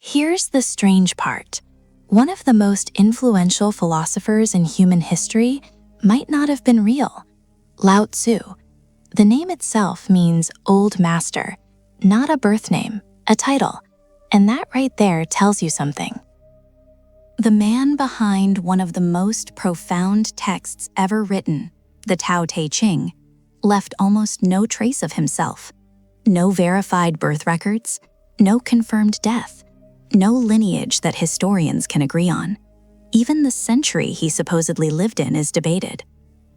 Here's the strange part. One of the most influential philosophers in human history might not have been real. Lao Tzu. The name itself means old master, not a birth name, a title. And that right there tells you something. The man behind one of the most profound texts ever written, the Tao Te Ching, left almost no trace of himself. No verified birth records, no confirmed death, no lineage that historians can agree on. Even the century he supposedly lived in is debated.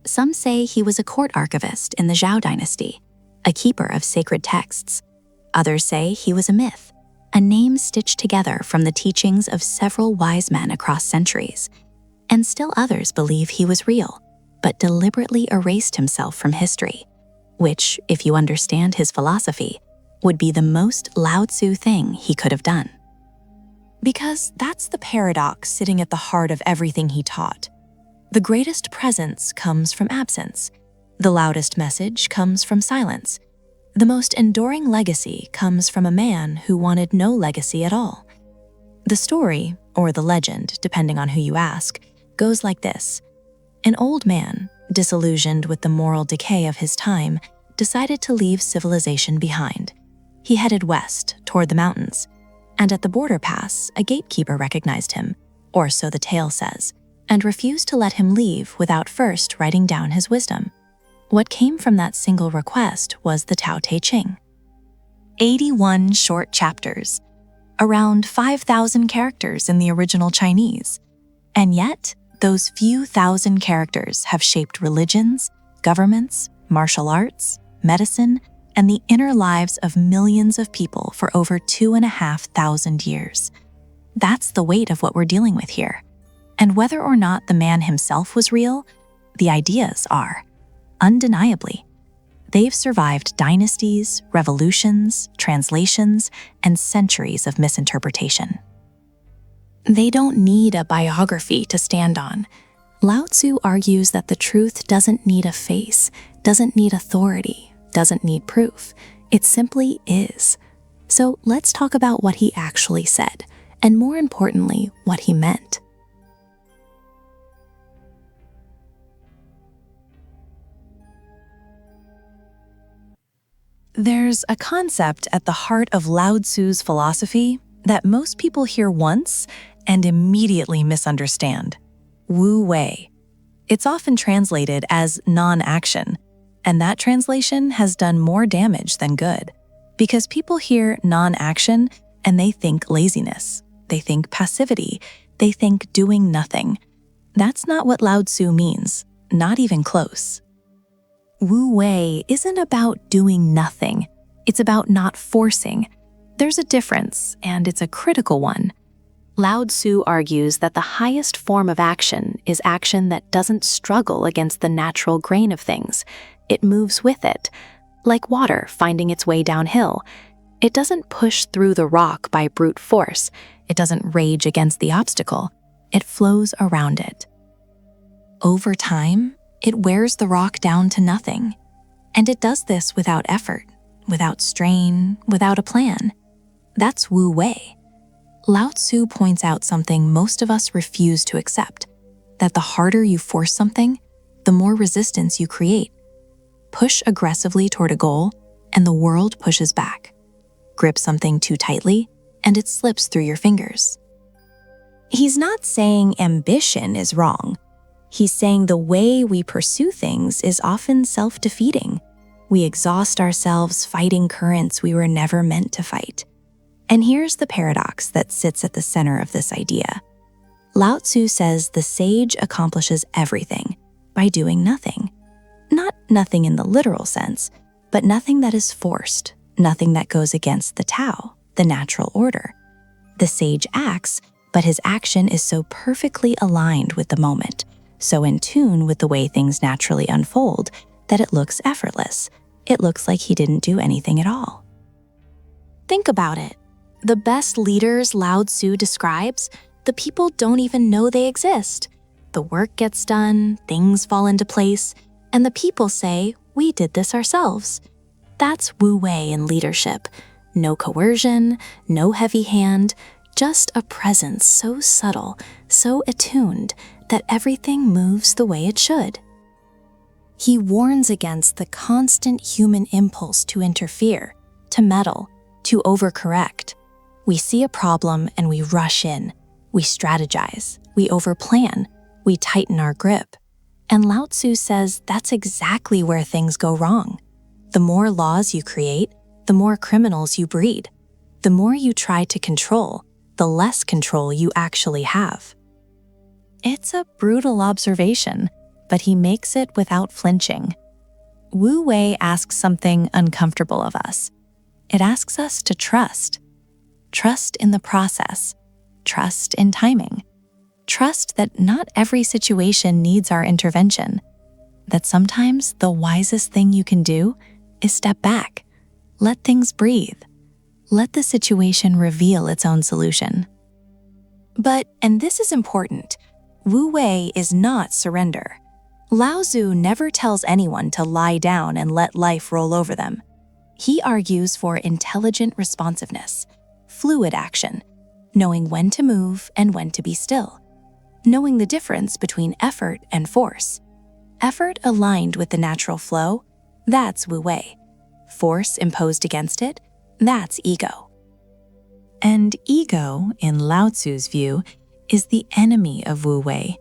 Some say he was a court archivist in the Zhou dynasty, a keeper of sacred texts. Others say he was a myth, a name stitched together from the teachings of several wise men across centuries. And still others believe he was real, but deliberately erased himself from history, which, if you understand his philosophy, would be the most Lao Tzu thing he could have done. Because that's the paradox sitting at the heart of everything he taught. The greatest presence comes from absence. The loudest message comes from silence. The most enduring legacy comes from a man who wanted no legacy at all. The story, or the legend, depending on who you ask, goes like this. An old man, disillusioned with the moral decay of his time, decided to leave civilization behind. He headed west, toward the mountains, and at the border pass, a gatekeeper recognized him, or so the tale says, and refused to let him leave without first writing down his wisdom. What came from that single request was the Tao Te Ching. 81 short chapters, around 5,000 characters in the original Chinese. And yet, those few thousand characters have shaped religions, governments, martial arts, medicine, and the inner lives of millions of people for over 2,500 years. That's the weight of what we're dealing with here. And whether or not the man himself was real, the ideas are. Undeniably. They've survived dynasties, revolutions, translations, and centuries of misinterpretation. They don't need a biography to stand on. Lao Tzu argues that the truth doesn't need a face, doesn't need authority, doesn't need proof. It simply is. So let's talk about what he actually said, and more importantly, what he meant. There's a concept at the heart of Lao Tzu's philosophy that most people hear once and immediately misunderstand. Wu Wei. It's often translated as non-action, and that translation has done more damage than good, because people hear non-action and they think laziness, they think passivity, they think doing nothing. That's not what Lao Tzu means, not even close. Wu Wei isn't about doing nothing, it's about not forcing. There's a difference, and it's a critical one. Lao Tzu argues that the highest form of action is action that doesn't struggle against the natural grain of things. It moves with it, like water finding its way downhill. It doesn't push through the rock by brute force. It doesn't rage against the obstacle. It flows around it. Over time, it wears the rock down to nothing. And it does this without effort, without strain, without a plan. That's Wu Wei. Lao Tzu points out something most of us refuse to accept, that the harder you force something, the more resistance you create. Push aggressively toward a goal, and the world pushes back. Grip something too tightly, and it slips through your fingers. He's not saying ambition is wrong. He's saying the way we pursue things is often self-defeating. We exhaust ourselves fighting currents we were never meant to fight. And here's the paradox that sits at the center of this idea. Lao Tzu says the sage accomplishes everything by doing nothing. Not nothing in the literal sense, but nothing that is forced, nothing that goes against the Tao, the natural order. The sage acts, but his action is so perfectly aligned with the moment, so in tune with the way things naturally unfold, that it looks effortless. It looks like he didn't do anything at all. Think about it. The best leaders Lao Tzu describes, the people don't even know they exist. The work gets done, things fall into place, and the people say, we did this ourselves. That's Wu Wei in leadership. No coercion, no heavy hand, just a presence so subtle, so attuned, that everything moves the way it should. He warns against the constant human impulse to interfere, to meddle, to overcorrect. We see a problem and we rush in. We strategize, we overplan, we tighten our grip. And Lao Tzu says that's exactly where things go wrong. The more laws you create, the more criminals you breed. The more you try to control, the less control you actually have. It's a brutal observation, but he makes it without flinching. Wu Wei asks something uncomfortable of us. It asks us to trust. Trust in the process. Trust in timing. Trust that not every situation needs our intervention. That sometimes the wisest thing you can do is step back. Let things breathe. Let the situation reveal its own solution. But, and this is important, Wu Wei is not surrender. Lao Tzu never tells anyone to lie down and let life roll over them. He argues for intelligent responsiveness, fluid action, knowing when to move and when to be still, knowing the difference between effort and force. Effort aligned with the natural flow, that's Wu Wei. Force imposed against it, that's ego. And ego, in Lao Tzu's view, is the enemy of Wu Wei.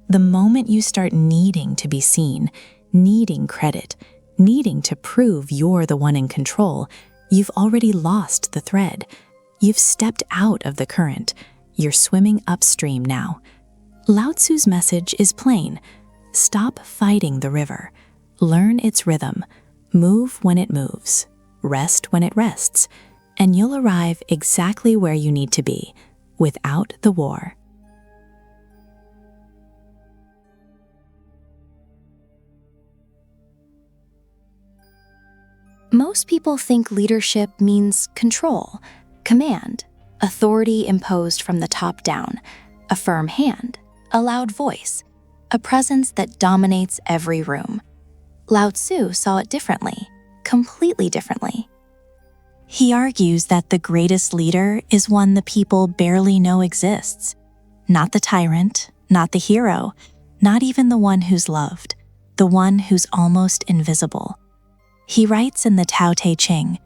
The moment you start needing to be seen, needing credit, needing to prove you're the one in control, you've already lost the thread. You've stepped out of the current. You're swimming upstream now. Lao Tzu's message is plain. Stop fighting the river. Learn its rhythm. Move when it moves. Rest when it rests. And you'll arrive exactly where you need to be, without the war. Most people think leadership means control, command, authority imposed from the top down, a firm hand, a loud voice, a presence that dominates every room. Lao Tzu saw it differently, completely differently. He argues that the greatest leader is one the people barely know exists. Not the tyrant, not the hero, not even the one who's loved, the one who's almost invisible. He writes in the Tao Te Ching,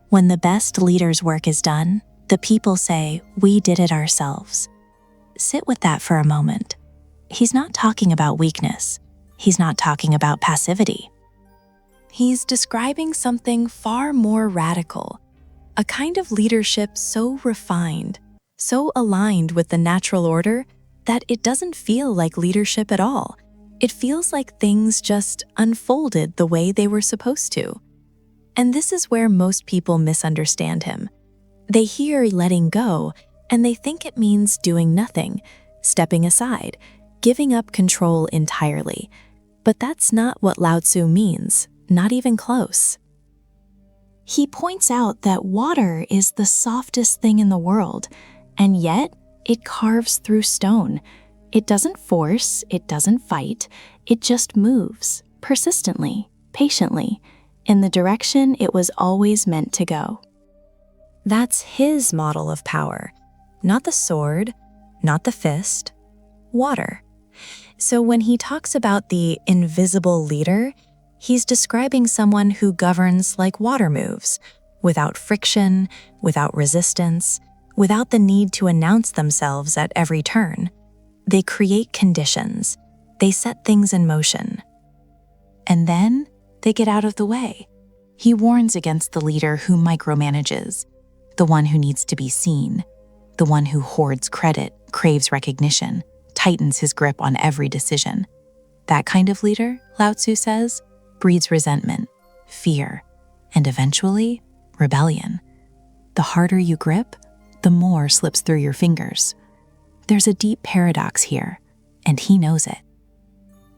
"When the best leader's work is done, the people say, 'We did it ourselves.'" Sit with that for a moment. He's not talking about weakness. He's not talking about passivity. He's describing something far more radical, a kind of leadership so refined, so aligned with the natural order that it doesn't feel like leadership at all. It feels like things just unfolded the way they were supposed to. And this is where most people misunderstand him. They hear letting go, and they think it means doing nothing, stepping aside, giving up control entirely. But that's not what Lao Tzu means, not even close. He points out that water is the softest thing in the world, and yet it carves through stone. It doesn't force, it doesn't fight, it just moves, persistently, patiently, in the direction it was always meant to go. That's his model of power, not the sword, not the fist, water. So when he talks about the invisible leader, he's describing someone who governs like water moves, without friction, without resistance, without the need to announce themselves at every turn. They create conditions. They set things in motion. And then they get out of the way. He warns against the leader who micromanages, the one who needs to be seen, the one who hoards credit, craves recognition, tightens his grip on every decision. That kind of leader, Lao Tzu says, breeds resentment, fear, and eventually, rebellion. The harder you grip, the more slips through your fingers. There's a deep paradox here, and he knows it.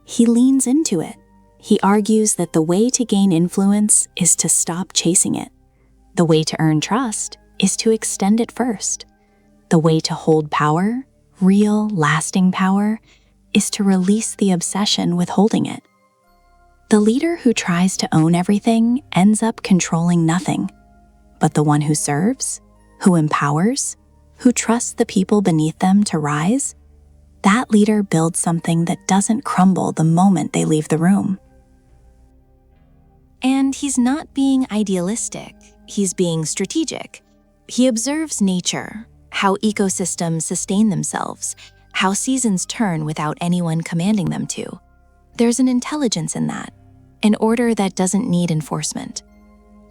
He leans into it. He argues that the way to gain influence is to stop chasing it. The way to earn trust is to extend it first. The way to hold power, real, lasting power, is to release the obsession with holding it. The leader who tries to own everything ends up controlling nothing. But the one who serves, who empowers, who trusts the people beneath them to rise, that leader builds something that doesn't crumble the moment they leave the room. And he's not being idealistic, he's being strategic. He observes nature, how ecosystems sustain themselves, how seasons turn without anyone commanding them to. There's an intelligence in that, an order that doesn't need enforcement.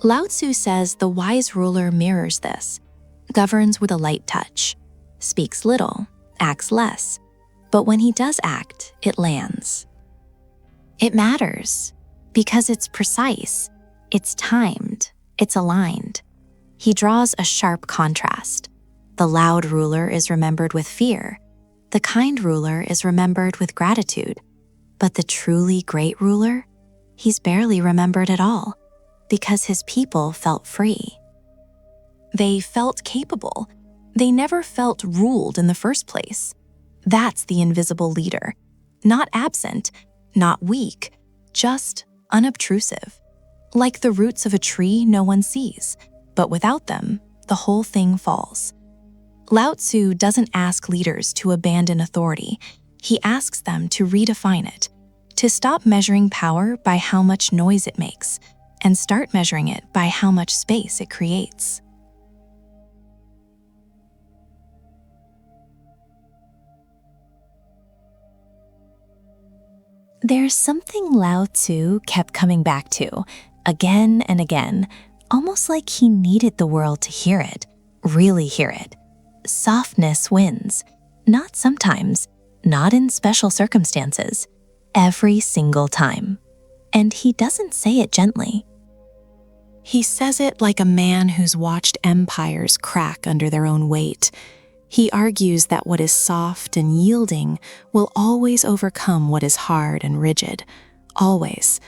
Lao Tzu says the wise ruler mirrors this, governs with a light touch, speaks little, acts less, but when he does act, it lands. It matters because it's precise, it's timed, it's aligned. He draws a sharp contrast. The loud ruler is remembered with fear. The kind ruler is remembered with gratitude. But the truly great ruler, he's barely remembered at all because his people felt free. They felt capable. They never felt ruled in the first place. That's the invisible leader. Not absent, not weak, just unobtrusive. Like the roots of a tree no one sees, but without them, the whole thing falls. Lao Tzu doesn't ask leaders to abandon authority. He asks them to redefine it, to stop measuring power by how much noise it makes, and start measuring it by how much space it creates. There's something Lao Tzu kept coming back to, again and again, almost like he needed the world to hear it, really hear it. Softness wins. Not sometimes, not in special circumstances, every single time. And he doesn't say it gently. He says it like a man who's watched empires crack under their own weight. He argues that what is soft and yielding will always overcome what is hard and rigid. Always.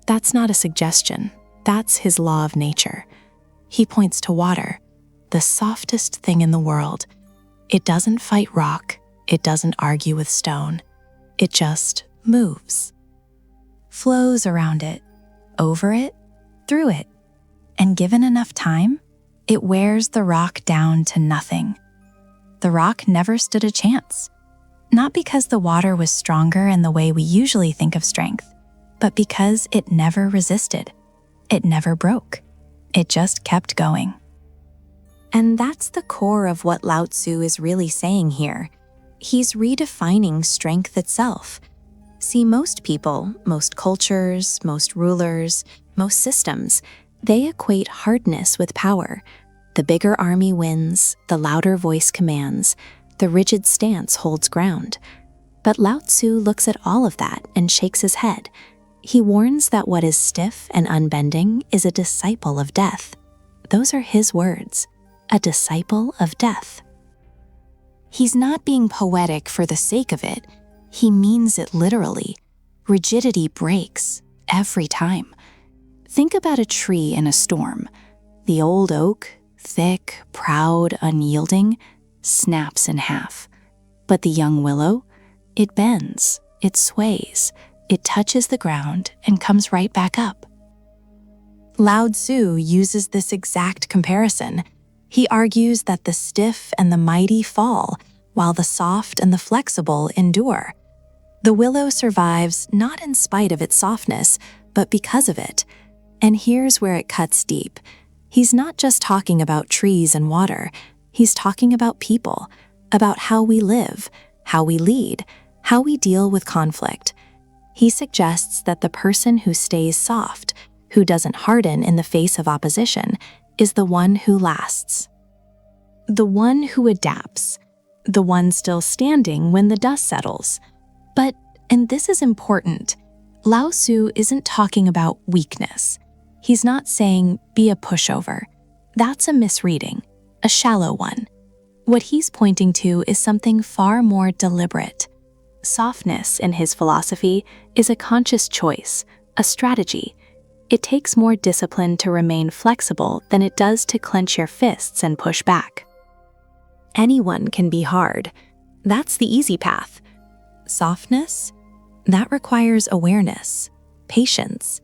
That's not a suggestion. That's his law of nature. He points to water, the softest thing in the world. It doesn't fight rock. It doesn't argue with stone. It just moves. Flows around it, over it, through it. And given enough time, it wears the rock down to nothing. The rock never stood a chance. Not because the water was stronger in the way we usually think of strength, but because it never resisted. It never broke. It just kept going. And that's the core of what Lao Tzu is really saying here. He's redefining strength itself. See, most people, most cultures, most rulers, most systems, they equate hardness with power. The bigger army wins, the louder voice commands, the rigid stance holds ground. But Lao Tzu looks at all of that and shakes his head. He warns that what is stiff and unbending is a disciple of death. Those are his words, a disciple of death. He's not being poetic for the sake of it. He means it literally. Rigidity breaks every time. Think about a tree in a storm. The old oak, thick, proud, unyielding, snaps in half. But the young willow, it bends, it sways, it touches the ground and comes right back up. Lao Tzu uses this exact comparison. He argues that the stiff and the mighty fall, while the soft and the flexible endure. The willow survives not in spite of its softness, but because of it. And here's where it cuts deep. He's not just talking about trees and water. He's talking about people, about how we live, how we lead, how we deal with conflict. He suggests that the person who stays soft, who doesn't harden in the face of opposition, is the one who lasts. The one who adapts. The one still standing when the dust settles. But, and this is important, Lao Tzu isn't talking about weakness. He's not saying, be a pushover. That's a misreading, a shallow one. What he's pointing to is something far more deliberate. Softness, in his philosophy, is a conscious choice, a strategy. It takes more discipline to remain flexible than it does to clench your fists and push back. Anyone can be hard. That's the easy path. Softness? That requires awareness, patience,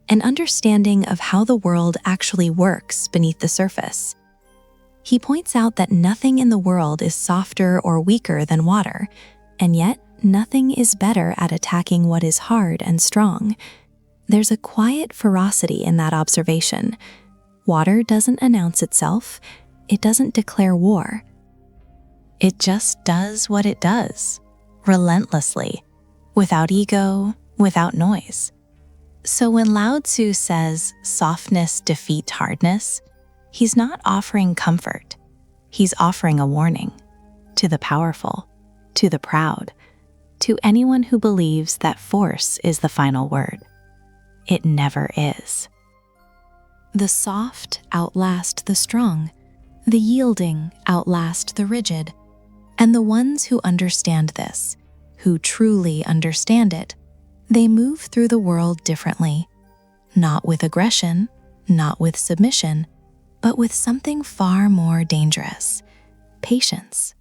an understanding of how the world actually works beneath the surface. He points out that nothing in the world is softer or weaker than water, and yet nothing is better at attacking what is hard and strong. There's a quiet ferocity in that observation. Water doesn't announce itself. It doesn't declare war. It just does what it does, relentlessly, without ego, without noise. So when Lao Tzu says softness defeats hardness, he's not offering comfort. He's offering a warning to the powerful, to the proud, to anyone who believes that force is the final word. It never is. The soft outlast the strong, the yielding outlast the rigid, and the ones who understand this, who truly understand it, they move through the world differently, not with aggression, not with submission, but with something far more dangerous: patience.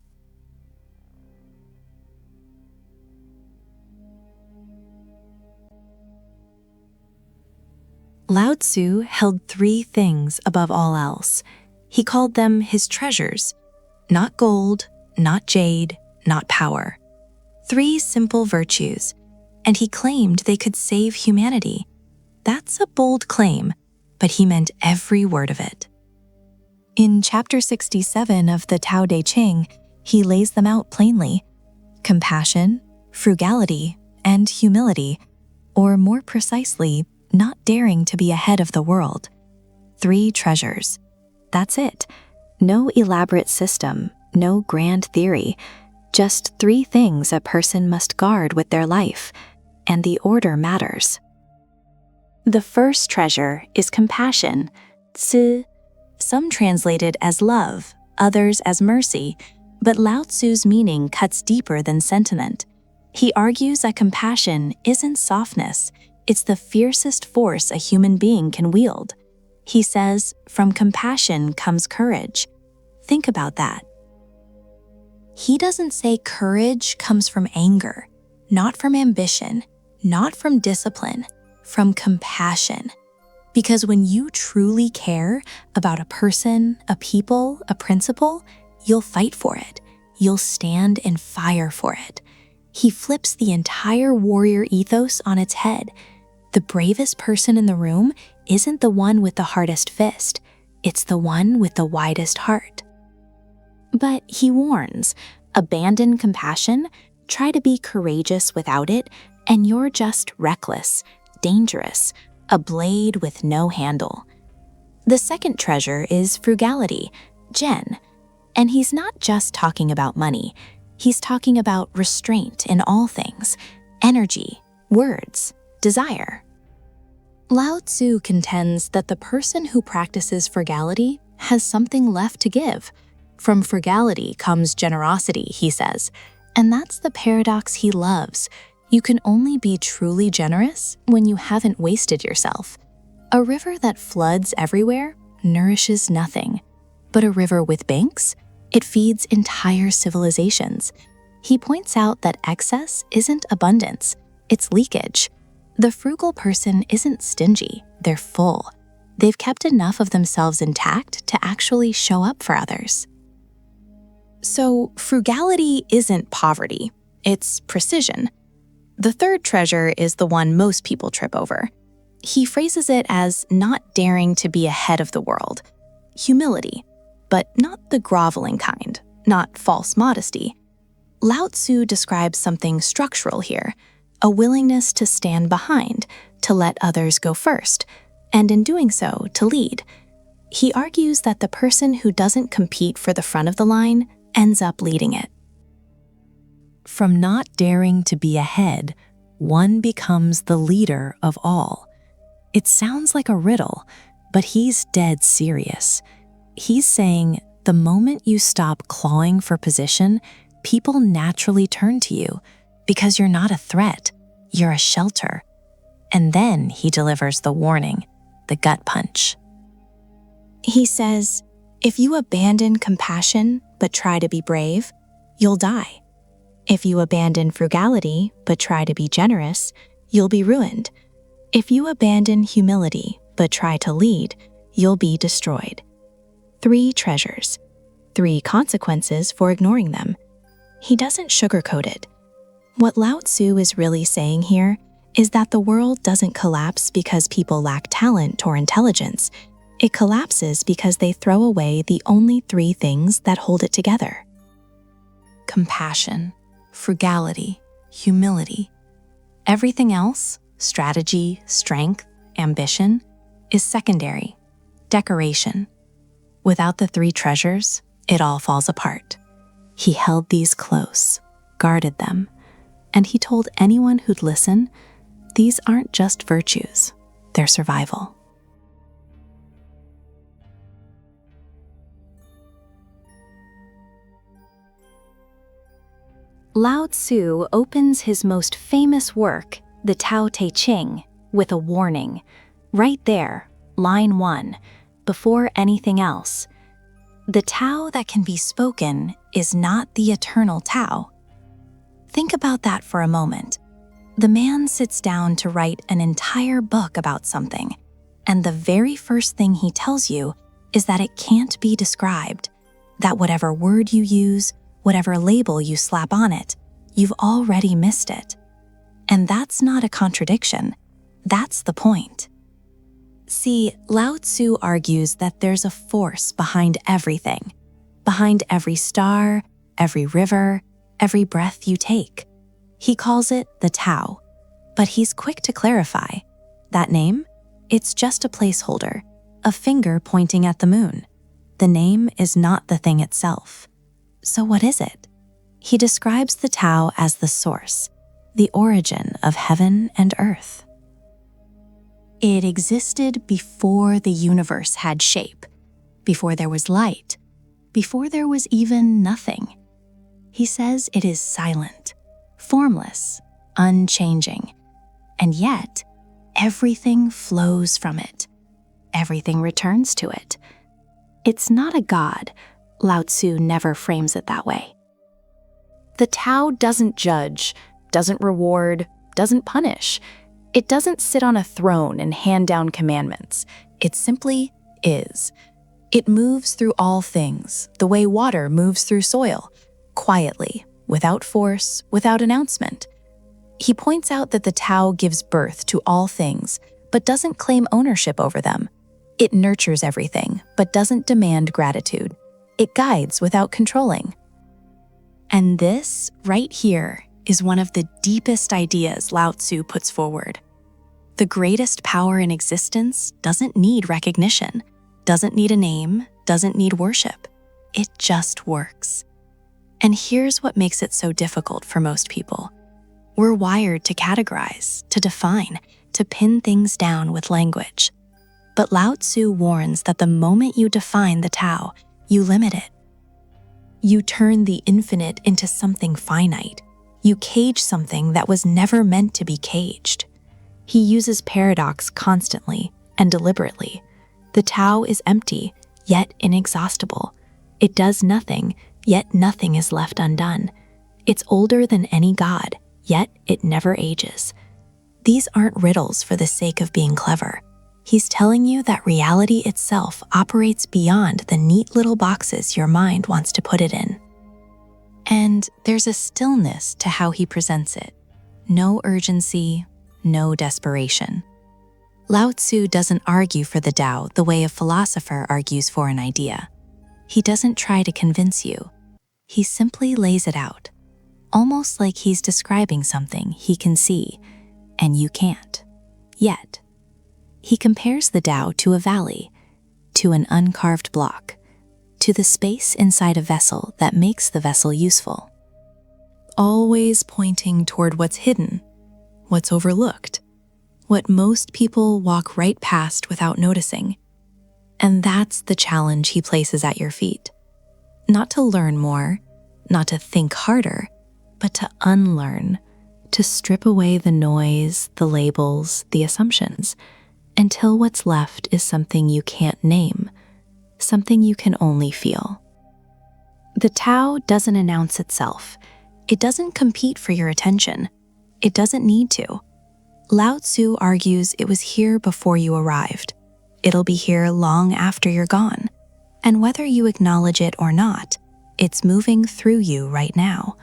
Lao Tzu held 3 things above all else. He called them his treasures: not gold, not jade, not power. 3 simple virtues, and he claimed they could save humanity. That's a bold claim, but he meant every word of it. In chapter 67 of the Tao Te Ching, he lays them out plainly: compassion, frugality, and humility, or more precisely, not daring to be ahead of the world. 3 treasures. That's it. No elaborate system, no grand theory, just 3 things a person must guard with their life, and the order matters. The first treasure is compassion, Tzu. Some translate it as love, others as mercy, but Lao Tzu's meaning cuts deeper than sentiment. He argues that compassion isn't softness, it's the fiercest force a human being can wield. He says, from compassion comes courage. Think about that. He doesn't say courage comes from anger, not from ambition, not from discipline, from compassion. Because when you truly care about a person, a people, a principle, you'll fight for it. You'll stand and fire for it. He flips the entire warrior ethos on its head. The bravest person in the room isn't the one with the hardest fist. It's the one with the widest heart. But he warns, abandon compassion, try to be courageous without it, and you're just reckless, dangerous, a blade with no handle. The second treasure is frugality, Jen. And he's not just talking about money. He's talking about restraint in all things, energy, words, desire. Lao Tzu contends that the person who practices frugality has something left to give. From frugality comes generosity, he says, and that's the paradox he loves. You can only be truly generous when you haven't wasted yourself. A river that floods everywhere nourishes nothing, but a river with banks, it feeds entire civilizations. He points out that excess isn't abundance, it's leakage. The frugal person isn't stingy, they're full. They've kept enough of themselves intact to actually show up for others. So frugality isn't poverty, it's precision. The third treasure is the one most people trip over. He phrases it as not daring to be ahead of the world. Humility, but not the groveling kind, not false modesty. Lao Tzu describes something structural here, a willingness to stand behind, to let others go first, and in doing so, to lead. He argues that the person who doesn't compete for the front of the line ends up leading it. From not daring to be ahead, one becomes the leader of all. It sounds like a riddle, but he's dead serious. He's saying the moment you stop clawing for position, people naturally turn to you because you're not a threat, you're a shelter. And then he delivers the warning, the gut punch. He says, if you abandon compassion but try to be brave, you'll die. If you abandon frugality but try to be generous, you'll be ruined. If you abandon humility but try to lead, you'll be destroyed. 3 treasures: 3 consequences for ignoring them. He doesn't sugarcoat it. What Lao Tzu is really saying here is that the world doesn't collapse because people lack talent or intelligence. It collapses because they throw away the only 3 things that hold it together: compassion, frugality, humility. Everything else, strategy, strength, ambition, is secondary, decoration. Without the 3 treasures, it all falls apart. He held these close, guarded them, and he told anyone who'd listen, these aren't just virtues, they're survival. Lao Tzu opens his most famous work, the Tao Te Ching, with a warning. Right there, line 1, before anything else. The Tao that can be spoken is not the eternal Tao. Think about that for a moment. The man sits down to write an entire book about something, and the very first thing he tells you is that it can't be described, that whatever word you use, whatever label you slap on it, you've already missed it. And that's not a contradiction. That's the point. See, Lao Tzu argues that there's a force behind everything, behind every star, every river, every breath you take. He calls it the Tao, but he's quick to clarify. That name? It's just a placeholder, a finger pointing at the moon. The name is not the thing itself. So what is it? He describes the Tao as the source, the origin of heaven and earth. It existed before the universe had shape, before there was light, before there was even nothing. He says it is silent, formless, unchanging, and yet everything flows from it. Everything returns to it. It's not a god. Lao Tzu never frames it that way. The Tao doesn't judge, doesn't reward, doesn't punish. It doesn't sit on a throne and hand down commandments. It simply is. It moves through all things, the way water moves through soil, quietly, without force, without announcement. He points out that the Tao gives birth to all things, but doesn't claim ownership over them. It nurtures everything, but doesn't demand gratitude. It guides without controlling. And this, right here, is one of the deepest ideas Lao Tzu puts forward. The greatest power in existence doesn't need recognition, doesn't need a name, doesn't need worship. It just works. And here's what makes it so difficult for most people. We're wired to categorize, to define, to pin things down with language. But Lao Tzu warns that the moment you define the Tao, you limit it. You turn the infinite into something finite. You cage something that was never meant to be caged. He uses paradox constantly and deliberately. The Tao is empty, yet inexhaustible. It does nothing, yet nothing is left undone. It's older than any god, yet it never ages. These aren't riddles for the sake of being clever. He's telling you that reality itself operates beyond the neat little boxes your mind wants to put it in. And there's a stillness to how he presents it. No urgency, no desperation. Lao Tzu doesn't argue for the Tao the way a philosopher argues for an idea. He doesn't try to convince you. He simply lays it out, almost like he's describing something he can see, and you can't, yet. He compares the Tao to a valley, to an uncarved block, to the space inside a vessel that makes the vessel useful. Always pointing toward what's hidden, what's overlooked, what most people walk right past without noticing. And that's the challenge he places at your feet. Not to learn more, not to think harder, but to unlearn, to strip away the noise, the labels, the assumptions, until what's left is something you can't name, something you can only feel. The Tao doesn't announce itself. It doesn't compete for your attention. It doesn't need to. Lao Tzu argues it was here before you arrived. It'll be here long after you're gone. And whether you acknowledge it or not, it's moving through you right now.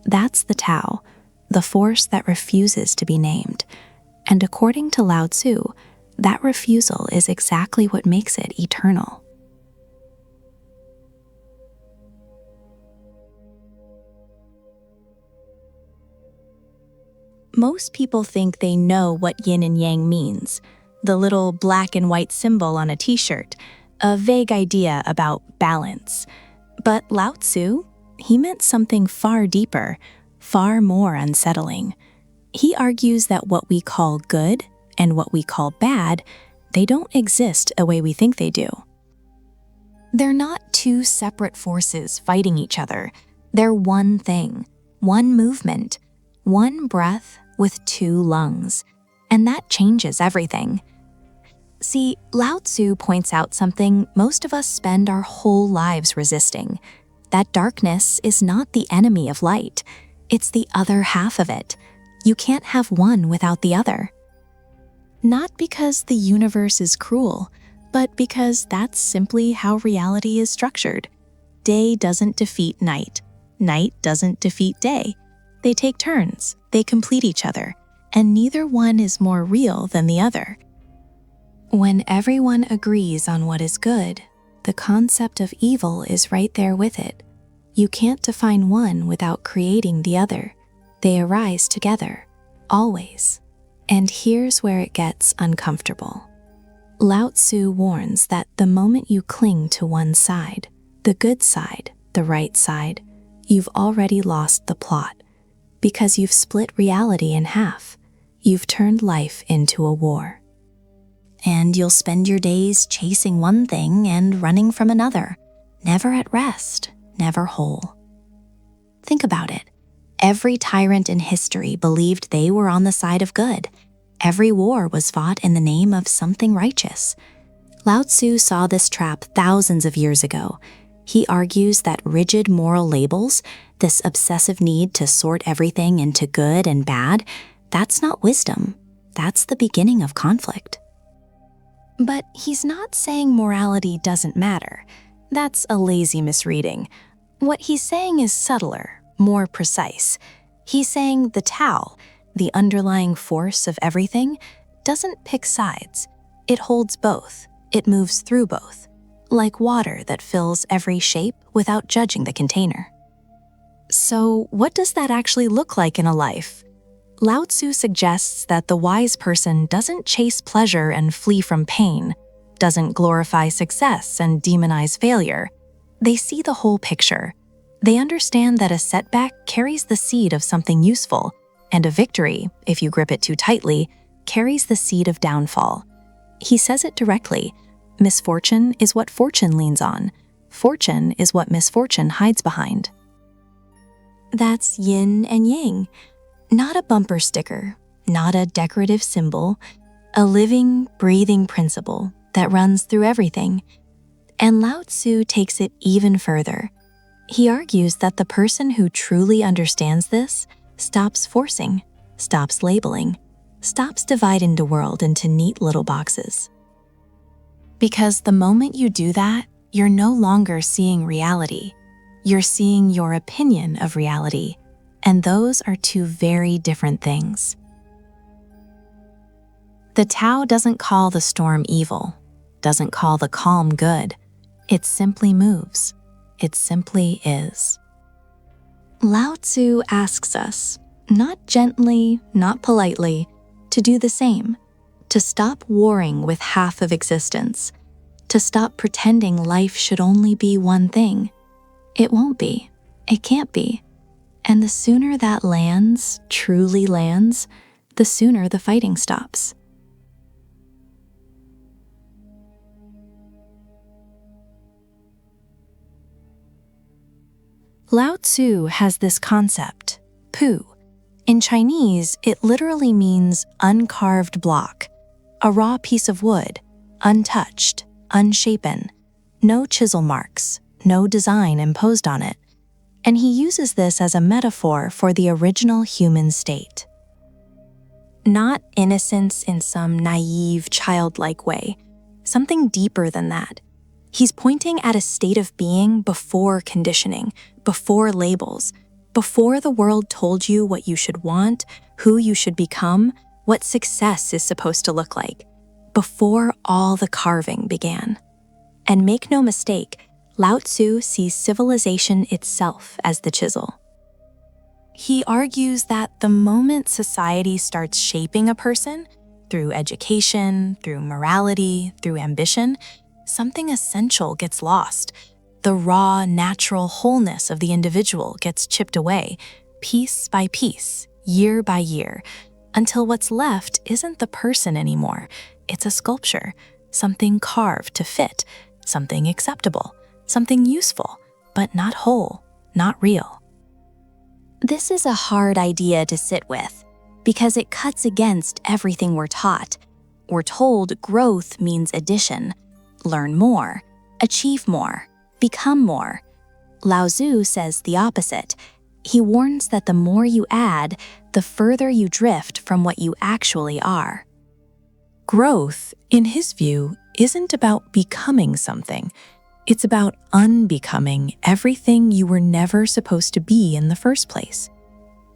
That's the Tao, the force that refuses to be named. And according to Lao Tzu, that refusal is exactly what makes it eternal. Most people think they know what yin and yang means, the little black and white symbol on a t-shirt, a vague idea about balance. But Lao Tzu, he meant something far deeper, far more unsettling. He argues that what we call good and what we call bad, they don't exist the way we think they do. They're not two separate forces fighting each other. They're one thing, one movement, one breath with two lungs. And that changes everything. See, Lao Tzu points out something most of us spend our whole lives resisting. That darkness is not the enemy of light. It's the other half of it. You can't have one without the other. Not because the universe is cruel, but because that's simply how reality is structured. Day doesn't defeat night. Night doesn't defeat day. They take turns, they complete each other, and neither one is more real than the other. When everyone agrees on what is good, the concept of evil is right there with it. You can't define one without creating the other. They arise together, always. And here's where it gets uncomfortable. Lao Tzu warns that the moment you cling to one side, the good side, the right side, you've already lost the plot, because you've split reality in half. You've turned life into a war. And you'll spend your days chasing one thing and running from another, never at rest, never whole. Think about it. Every tyrant in history believed they were on the side of good. Every war was fought in the name of something righteous. Lao Tzu saw this trap thousands of years ago. He argues that rigid moral labels, this obsessive need to sort everything into good and bad, that's not wisdom. That's the beginning of conflict. But he's not saying morality doesn't matter. That's a lazy misreading. What he's saying is subtler, more precise. He's saying the Tao, the underlying force of everything, doesn't pick sides. It holds both. It moves through both, like water that fills every shape without judging the container. So what does that actually look like in a life? Lao Tzu suggests that the wise person doesn't chase pleasure and flee from pain, doesn't glorify success and demonize failure. They see the whole picture. They understand that a setback carries the seed of something useful, and a victory, if you grip it too tightly, carries the seed of downfall. He says it directly. Misfortune is what fortune leans on. Fortune is what misfortune hides behind. That's yin and yang. Not a bumper sticker, not a decorative symbol, a living, breathing principle that runs through everything. And Lao Tzu takes it even further. He argues that the person who truly understands this stops forcing, stops labeling, stops dividing the world into neat little boxes. Because the moment you do that, you're no longer seeing reality. You're seeing your opinion of reality. And those are two very different things. The Tao doesn't call the storm evil, doesn't call the calm good. It simply moves. It simply is. Lao Tzu asks us, not gently, not politely, to do the same, to stop warring with half of existence, to stop pretending life should only be one thing. It won't be. It can't be. And the sooner that lands, truly lands, the sooner the fighting stops. Lao Tzu has this concept, pu. In Chinese, it literally means uncarved block, a raw piece of wood, untouched, unshapen, no chisel marks, no design imposed on it. And he uses this as a metaphor for the original human state. Not innocence in some naive, childlike way, something deeper than that. He's pointing at a state of being before conditioning, before labels, before the world told you what you should want, who you should become, what success is supposed to look like, before all the carving began. And make no mistake, Lao Tzu sees civilization itself as the chisel. He argues that the moment society starts shaping a person, through education, through morality, through ambition, something essential gets lost. The raw, natural wholeness of the individual gets chipped away, piece by piece, year by year, until what's left isn't the person anymore. It's a sculpture, something carved to fit, something acceptable, something useful, but not whole, not real. This is a hard idea to sit with, because it cuts against everything we're taught. We're told growth means addition, learn more, achieve more, become more. Lao Tzu says the opposite. He warns that the more you add, the further you drift from what you actually are. Growth, in his view, isn't about becoming something. It's about unbecoming everything you were never supposed to be in the first place.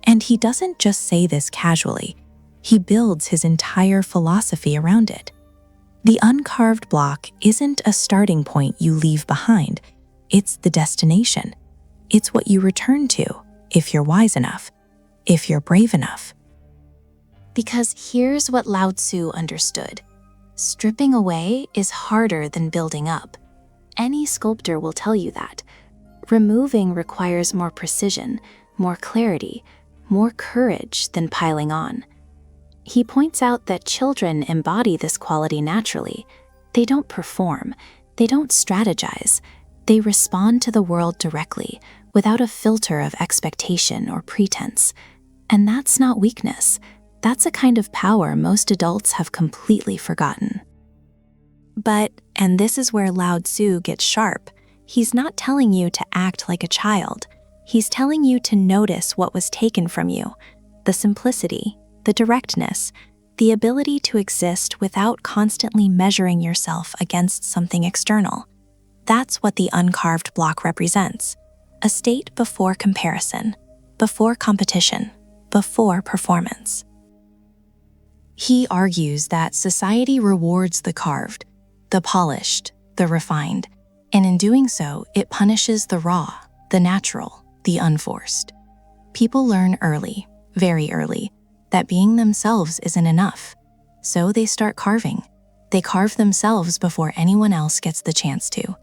And he doesn't just say this casually. He builds his entire philosophy around it. The uncarved block isn't a starting point you leave behind. It's the destination. It's what you return to if you're wise enough, if you're brave enough. Because here's what Lao Tzu understood. Stripping away is harder than building up. Any sculptor will tell you that. Removing requires more precision, more clarity, more courage than piling on. He points out that children embody this quality naturally. They don't perform, they don't strategize, they respond to the world directly, without a filter of expectation or pretense. And that's not weakness. That's a kind of power most adults have completely forgotten. But, and this is where Lao Tzu gets sharp, he's not telling you to act like a child. He's telling you to notice what was taken from you, the simplicity, the directness, the ability to exist without constantly measuring yourself against something external. That's what the uncarved block represents. A state before comparison, before competition, before performance. He argues that society rewards the carved, the polished, the refined, and in doing so, it punishes the raw, the natural, the unforced. People learn early, very early, that being themselves isn't enough. So they start carving. They carve themselves before anyone else gets the chance to.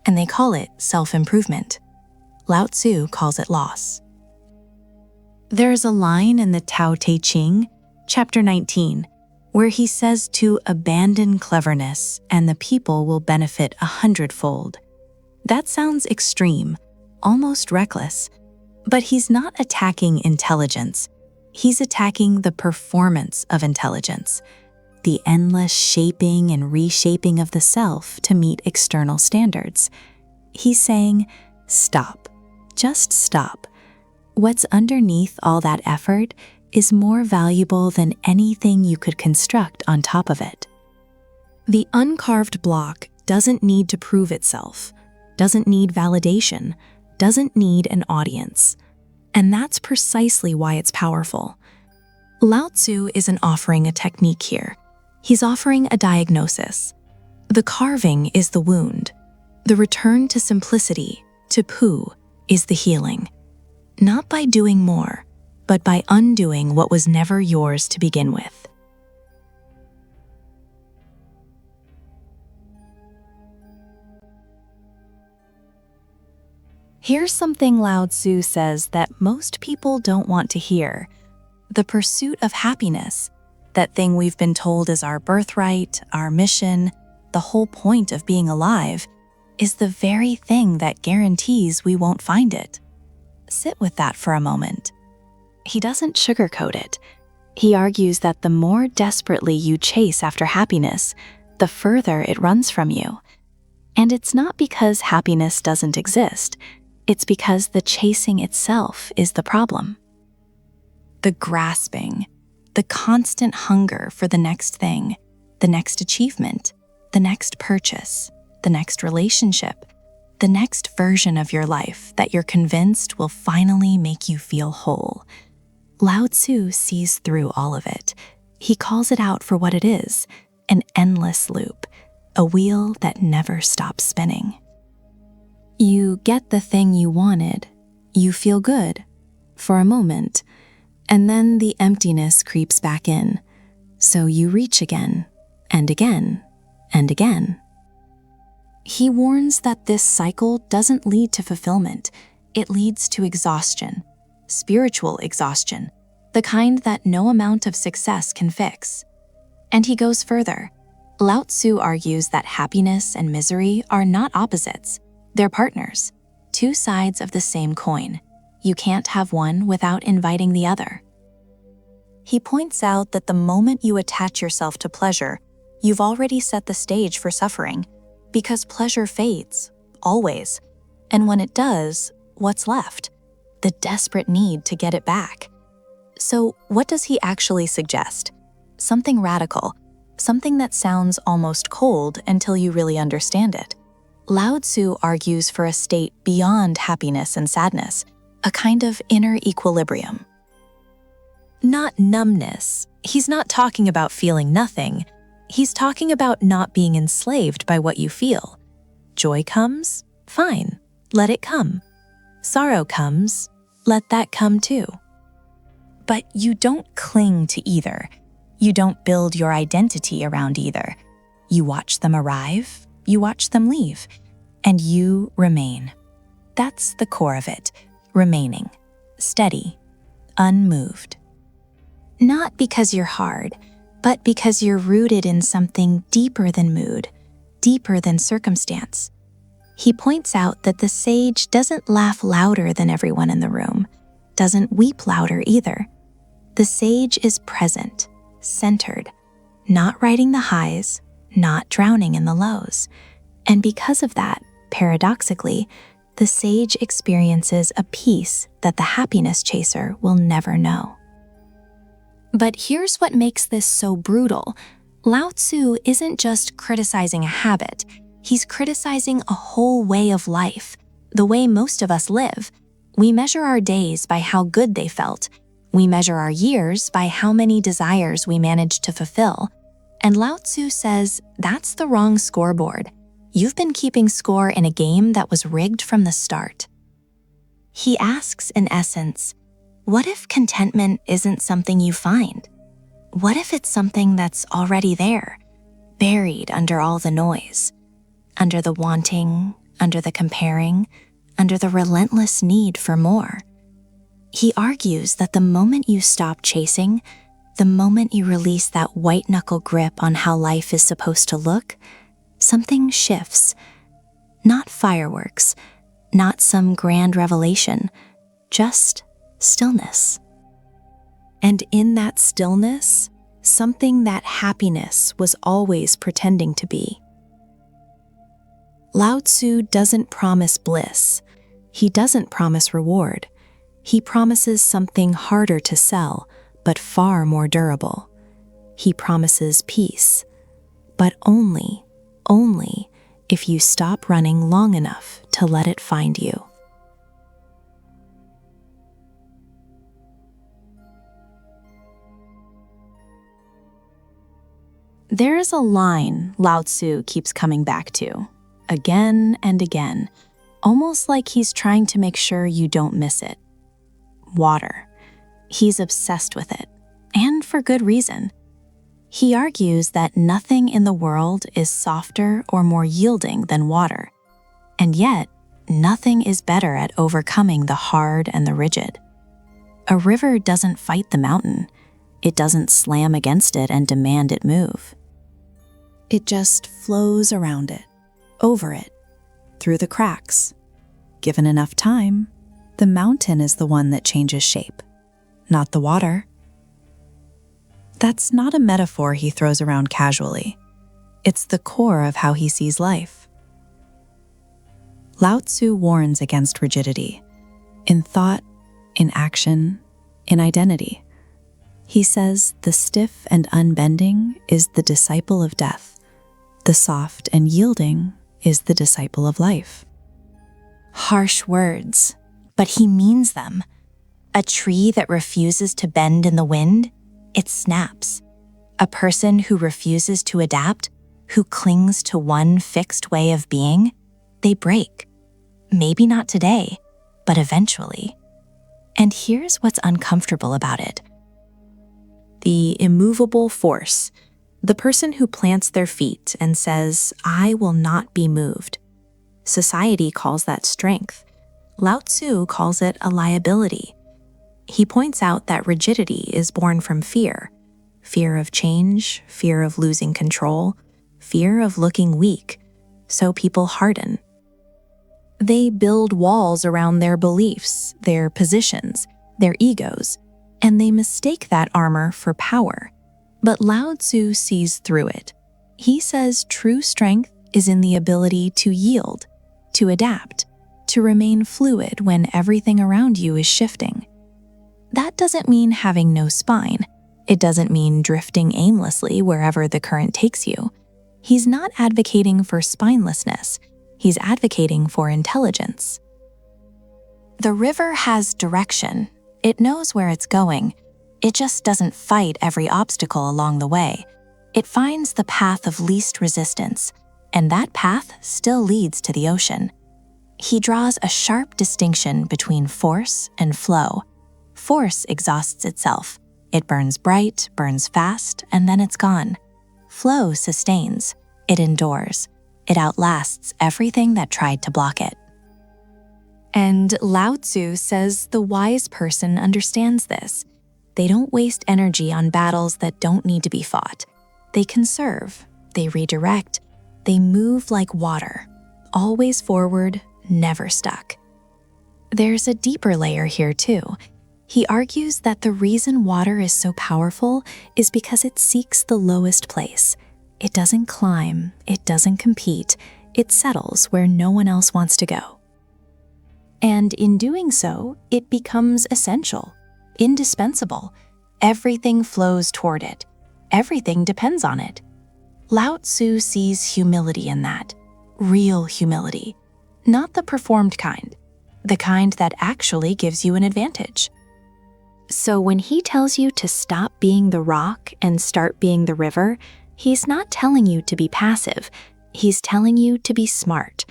And they call it self-improvement. Lao Tzu calls it loss. There's a line in the Tao Te Ching, chapter 19, where he says to abandon cleverness and the people will benefit 100-fold. That sounds extreme, almost reckless, but he's not attacking intelligence. He's attacking the performance of intelligence, the endless shaping and reshaping of the self to meet external standards. He's saying, stop, just stop. What's underneath all that effort is more valuable than anything you could construct on top of it. The uncarved block doesn't need to prove itself, doesn't need validation, doesn't need an audience. And that's precisely why it's powerful. Lao Tzu isn't offering a technique here. He's offering a diagnosis. The carving is the wound. The return to simplicity, to pu, is the healing. Not by doing more, but by undoing what was never yours to begin with. Here's something Lao Tzu says that most people don't want to hear. The pursuit of happiness, that thing we've been told is our birthright, our mission, the whole point of being alive, is the very thing that guarantees we won't find it. Sit with that for a moment. He doesn't sugarcoat it. He argues that the more desperately you chase after happiness, the further it runs from you. And it's not because happiness doesn't exist. It's because the chasing itself is the problem. The grasping, the constant hunger for the next thing, the next achievement, the next purchase, the next relationship, the next version of your life that you're convinced will finally make you feel whole. Lao Tzu sees through all of it. He calls it out for what it is, an endless loop, a wheel that never stops spinning. You get the thing you wanted, you feel good for a moment, and then the emptiness creeps back in. So you reach again, and again, and again. He warns that this cycle doesn't lead to fulfillment. It leads to exhaustion, spiritual exhaustion, the kind that no amount of success can fix. And he goes further. Lao Tzu argues that happiness and misery are not opposites. They're partners, two sides of the same coin. You can't have one without inviting the other. He points out that the moment you attach yourself to pleasure, you've already set the stage for suffering, because pleasure fades, always. And when it does, what's left? The desperate need to get it back. So what does he actually suggest? Something radical, something that sounds almost cold until you really understand it. Lao Tzu argues for a state beyond happiness and sadness, a kind of inner equilibrium. Not numbness. He's not talking about feeling nothing. He's talking about not being enslaved by what you feel. Joy comes? Fine, let it come. Sorrow comes? Let that come too. But you don't cling to either. You don't build your identity around either. You watch them arrive, you watch them leave, and you remain. That's the core of it, remaining, steady, unmoved. Not because you're hard, but because you're rooted in something deeper than mood, deeper than circumstance. He points out that the sage doesn't laugh louder than everyone in the room, doesn't weep louder either. The sage is present, centered, not riding the highs, not drowning in the lows. And because of that, paradoxically, the sage experiences a peace that the happiness chaser will never know. But here's what makes this so brutal. Lao Tzu isn't just criticizing a habit. He's criticizing a whole way of life, the way most of us live. We measure our days by how good they felt. We measure our years by how many desires we managed to fulfill. And Lao Tzu says that's the wrong scoreboard. You've been keeping score in a game that was rigged from the start. He asks, in essence, what if contentment isn't something you find? What if it's something that's already there, buried under all the noise, under the wanting, under the comparing, under the relentless need for more? He argues that the moment you stop chasing, the moment you release that white-knuckle grip on how life is supposed to look, something shifts. Not fireworks, not some grand revelation, just stillness. And in that stillness, something that happiness was always pretending to be. Lao Tzu doesn't promise bliss. He doesn't promise reward. He promises something harder to sell, but far more durable. He promises peace, but only if you stop running long enough to let it find you. There is a line Lao Tzu keeps coming back to, again and again, almost like he's trying to make sure you don't miss it. Water. He's obsessed with it, and for good reason. He argues that nothing in the world is softer or more yielding than water, and yet nothing is better at overcoming the hard and the rigid. A river doesn't fight the mountain. It doesn't slam against it and demand it move. It just flows around it, over it, through the cracks. Given enough time, the mountain is the one that changes shape, not the water. That's not a metaphor he throws around casually. It's the core of how he sees life. Lao Tzu warns against rigidity, in thought, in action, in identity. He says the stiff and unbending is the disciple of death. The soft and yielding is the disciple of life. Harsh words, but he means them. A tree that refuses to bend in the wind, it snaps. A person who refuses to adapt, who clings to one fixed way of being, they break. Maybe not today, but eventually. And here's what's uncomfortable about it. The immovable force, the person who plants their feet and says, "I will not be moved." Society calls that strength. Lao Tzu calls it a liability. He points out that rigidity is born from fear. Fear of change, fear of losing control, fear of looking weak. So people harden. They build walls around their beliefs, their positions, their egos, and they mistake that armor for power. But Lao Tzu sees through it. He says true strength is in the ability to yield, to adapt, to remain fluid when everything around you is shifting. That doesn't mean having no spine. It doesn't mean drifting aimlessly wherever the current takes you. He's not advocating for spinelessness. He's advocating for intelligence. The river has direction. It knows where it's going. It just doesn't fight every obstacle along the way. It finds the path of least resistance, and that path still leads to the ocean. He draws a sharp distinction between force and flow. Force exhausts itself. It burns bright, burns fast, and then it's gone. Flow sustains. It endures. It outlasts everything that tried to block it. And Lao Tzu says the wise person understands this. They don't waste energy on battles that don't need to be fought. They conserve, they redirect, they move like water, always forward, never stuck. There's a deeper layer here too. He argues that the reason water is so powerful is because it seeks the lowest place. It doesn't climb, it doesn't compete, it settles where no one else wants to go. And in doing so, it becomes essential, indispensable. Everything flows toward it. Everything depends on it. Lao Tzu sees humility in that, real humility, not the performed kind, the kind that actually gives you an advantage. So when he tells you to stop being the rock and start being the river, he's not telling you to be passive. He's telling you to be smart,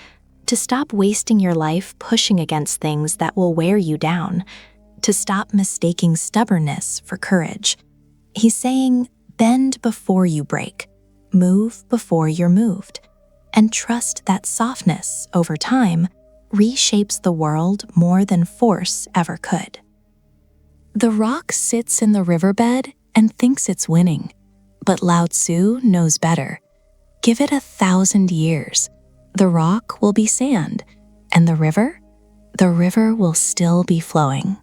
to stop wasting your life pushing against things that will wear you down, to stop mistaking stubbornness for courage. He's saying, bend before you break, move before you're moved, and trust that softness, over time, reshapes the world more than force ever could. The rock sits in the riverbed and thinks it's winning, but Lao Tzu knows better. Give it 1,000 years. The rock will be sand, and the river will still be flowing.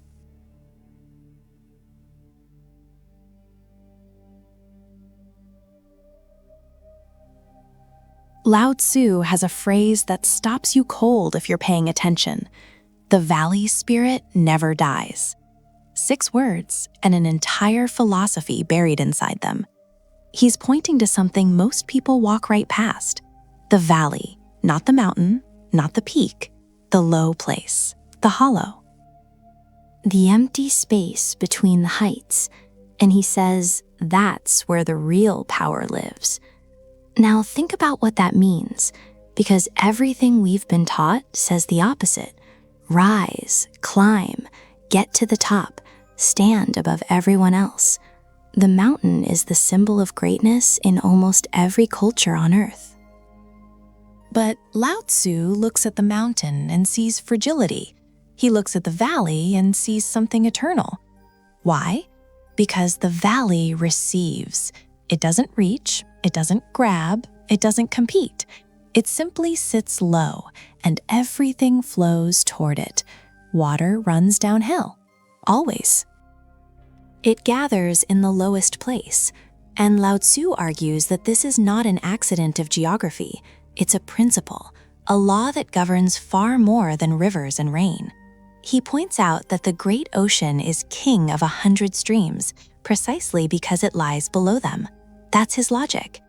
Lao Tzu has a phrase that stops you cold if you're paying attention. The valley spirit never dies. 6 words and an entire philosophy buried inside them. He's pointing to something most people walk right past. The valley, not the mountain, not the peak, the low place, the hollow. The empty space between the heights, and he says that's where the real power lives. Now think about what that means, because everything we've been taught says the opposite. Rise, climb, get to the top, stand above everyone else. The mountain is the symbol of greatness in almost every culture on earth. But Lao Tzu looks at the mountain and sees fragility. He looks at the valley and sees something eternal. Why? Because the valley receives. It doesn't reach, it doesn't grab, it doesn't compete. It simply sits low, and everything flows toward it. Water runs downhill, always. It gathers in the lowest place, and Lao Tzu argues that this is not an accident of geography. It's a principle, a law that governs far more than rivers and rain. He points out that the great ocean is king of 100 streams, precisely because it lies below them. That's his logic.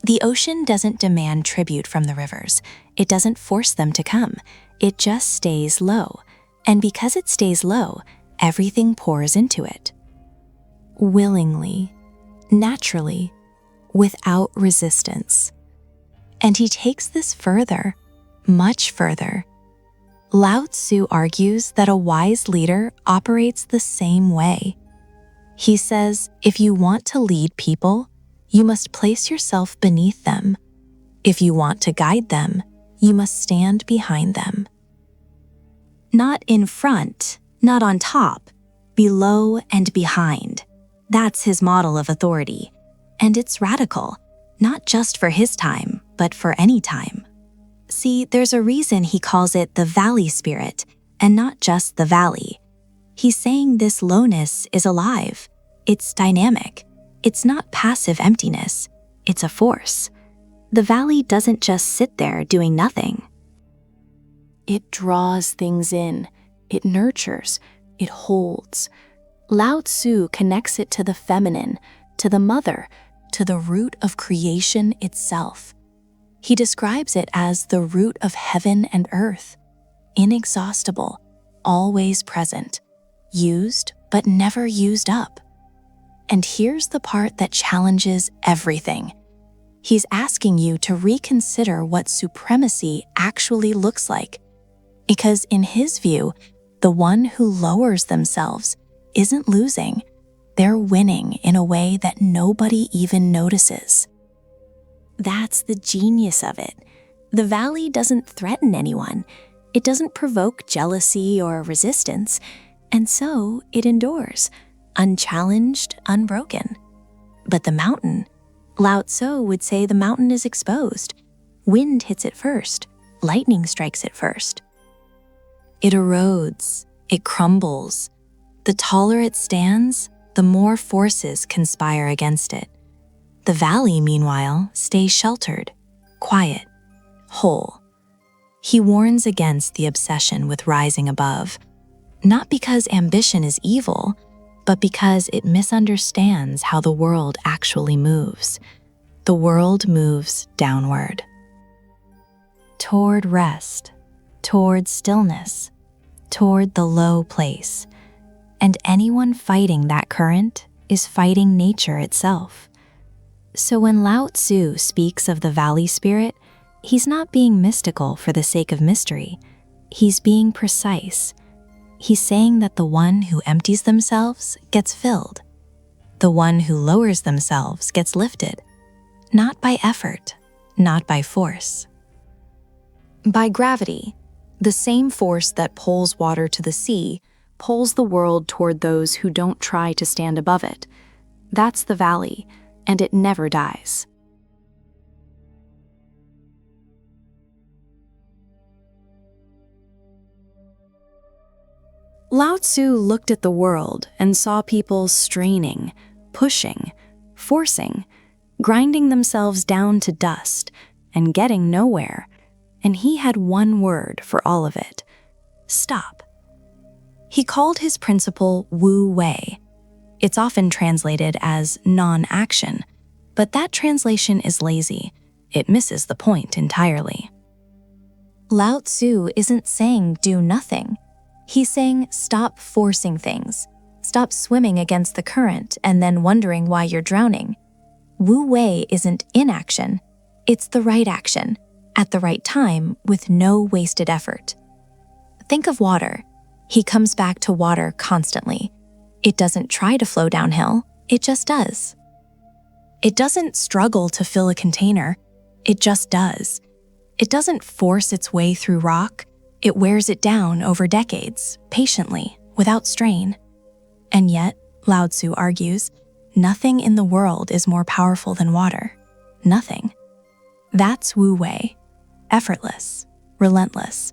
The ocean doesn't demand tribute from the rivers. It doesn't force them to come. It just stays low. And because it stays low, everything pours into it. Willingly, naturally, without resistance. And he takes this further, much further. Lao Tzu argues that a wise leader operates the same way. He says, if you want to lead people, you must place yourself beneath them. If you want to guide them, you must stand behind them. Not in front, not on top, below and behind. That's his model of authority. And it's radical, not just for his time, but for any time. See, there's a reason he calls it the valley spirit, and not just the valley. He's saying this lowness is alive. It's dynamic. It's not passive emptiness. It's a force. The valley doesn't just sit there doing nothing. It draws things in. It nurtures. It holds. Lao Tzu connects it to the feminine, to the mother, to the root of creation itself. He describes it as the root of heaven and earth, inexhaustible, always present, used but never used up. And here's the part that challenges everything. He's asking you to reconsider what supremacy actually looks like. Because in his view, the one who lowers themselves isn't losing. They're winning in a way that nobody even notices. That's the genius of it. The valley doesn't threaten anyone. It doesn't provoke jealousy or resistance. And so it endures, unchallenged, unbroken. But the mountain, Lao Tzu would say the mountain is exposed. Wind hits it first. Lightning strikes it first. It erodes. It crumbles. The taller it stands, the more forces conspire against it. The valley, meanwhile, stays sheltered, quiet, whole. He warns against the obsession with rising above, not because ambition is evil, but because it misunderstands how the world actually moves. The world moves downward. Toward rest, toward stillness, toward the low place. And anyone fighting that current is fighting nature itself. So when Lao Tzu speaks of the valley spirit, he's not being mystical for the sake of mystery. He's being precise. He's saying that the one who empties themselves gets filled. The one who lowers themselves gets lifted. Not by effort, not by force. By gravity, the same force that pulls water to the sea pulls the world toward those who don't try to stand above it. That's the valley, and it never dies. Lao Tzu looked at the world and saw people straining, pushing, forcing, grinding themselves down to dust, and getting nowhere. And he had one word for all of it: stop. He called his principle Wu Wei. It's often translated as non-action, but that translation is lazy. It misses the point entirely. Lao Tzu isn't saying do nothing. He's saying stop forcing things. Stop swimming against the current and then wondering why you're drowning. Wu Wei isn't inaction. It's the right action, at the right time, with no wasted effort. Think of water. He comes back to water constantly. It doesn't try to flow downhill, it just does. It doesn't struggle to fill a container, it just does. It doesn't force its way through rock, it wears it down over decades, patiently, without strain. And yet, Lao Tzu argues, nothing in the world is more powerful than water. Nothing. That's Wu Wei. Effortless, relentless,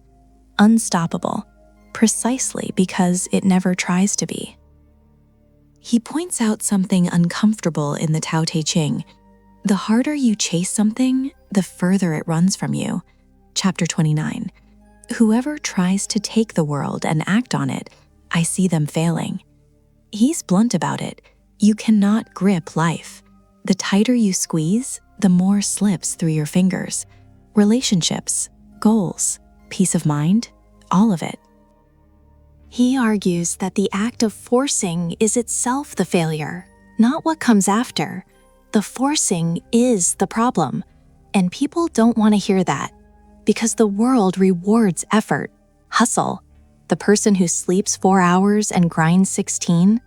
unstoppable, precisely because it never tries to be. He points out something uncomfortable in the Tao Te Ching. The harder you chase something, the further it runs from you. Chapter 29. Whoever tries to take the world and act on it, I see them failing. He's blunt about it. You cannot grip life. The tighter you squeeze, the more slips through your fingers. Relationships, goals, peace of mind, all of it. He argues that the act of forcing is itself the failure, not what comes after. The forcing is the problem, and people don't want to hear that because the world rewards effort, hustle. The person who sleeps 4 hours and grinds 16?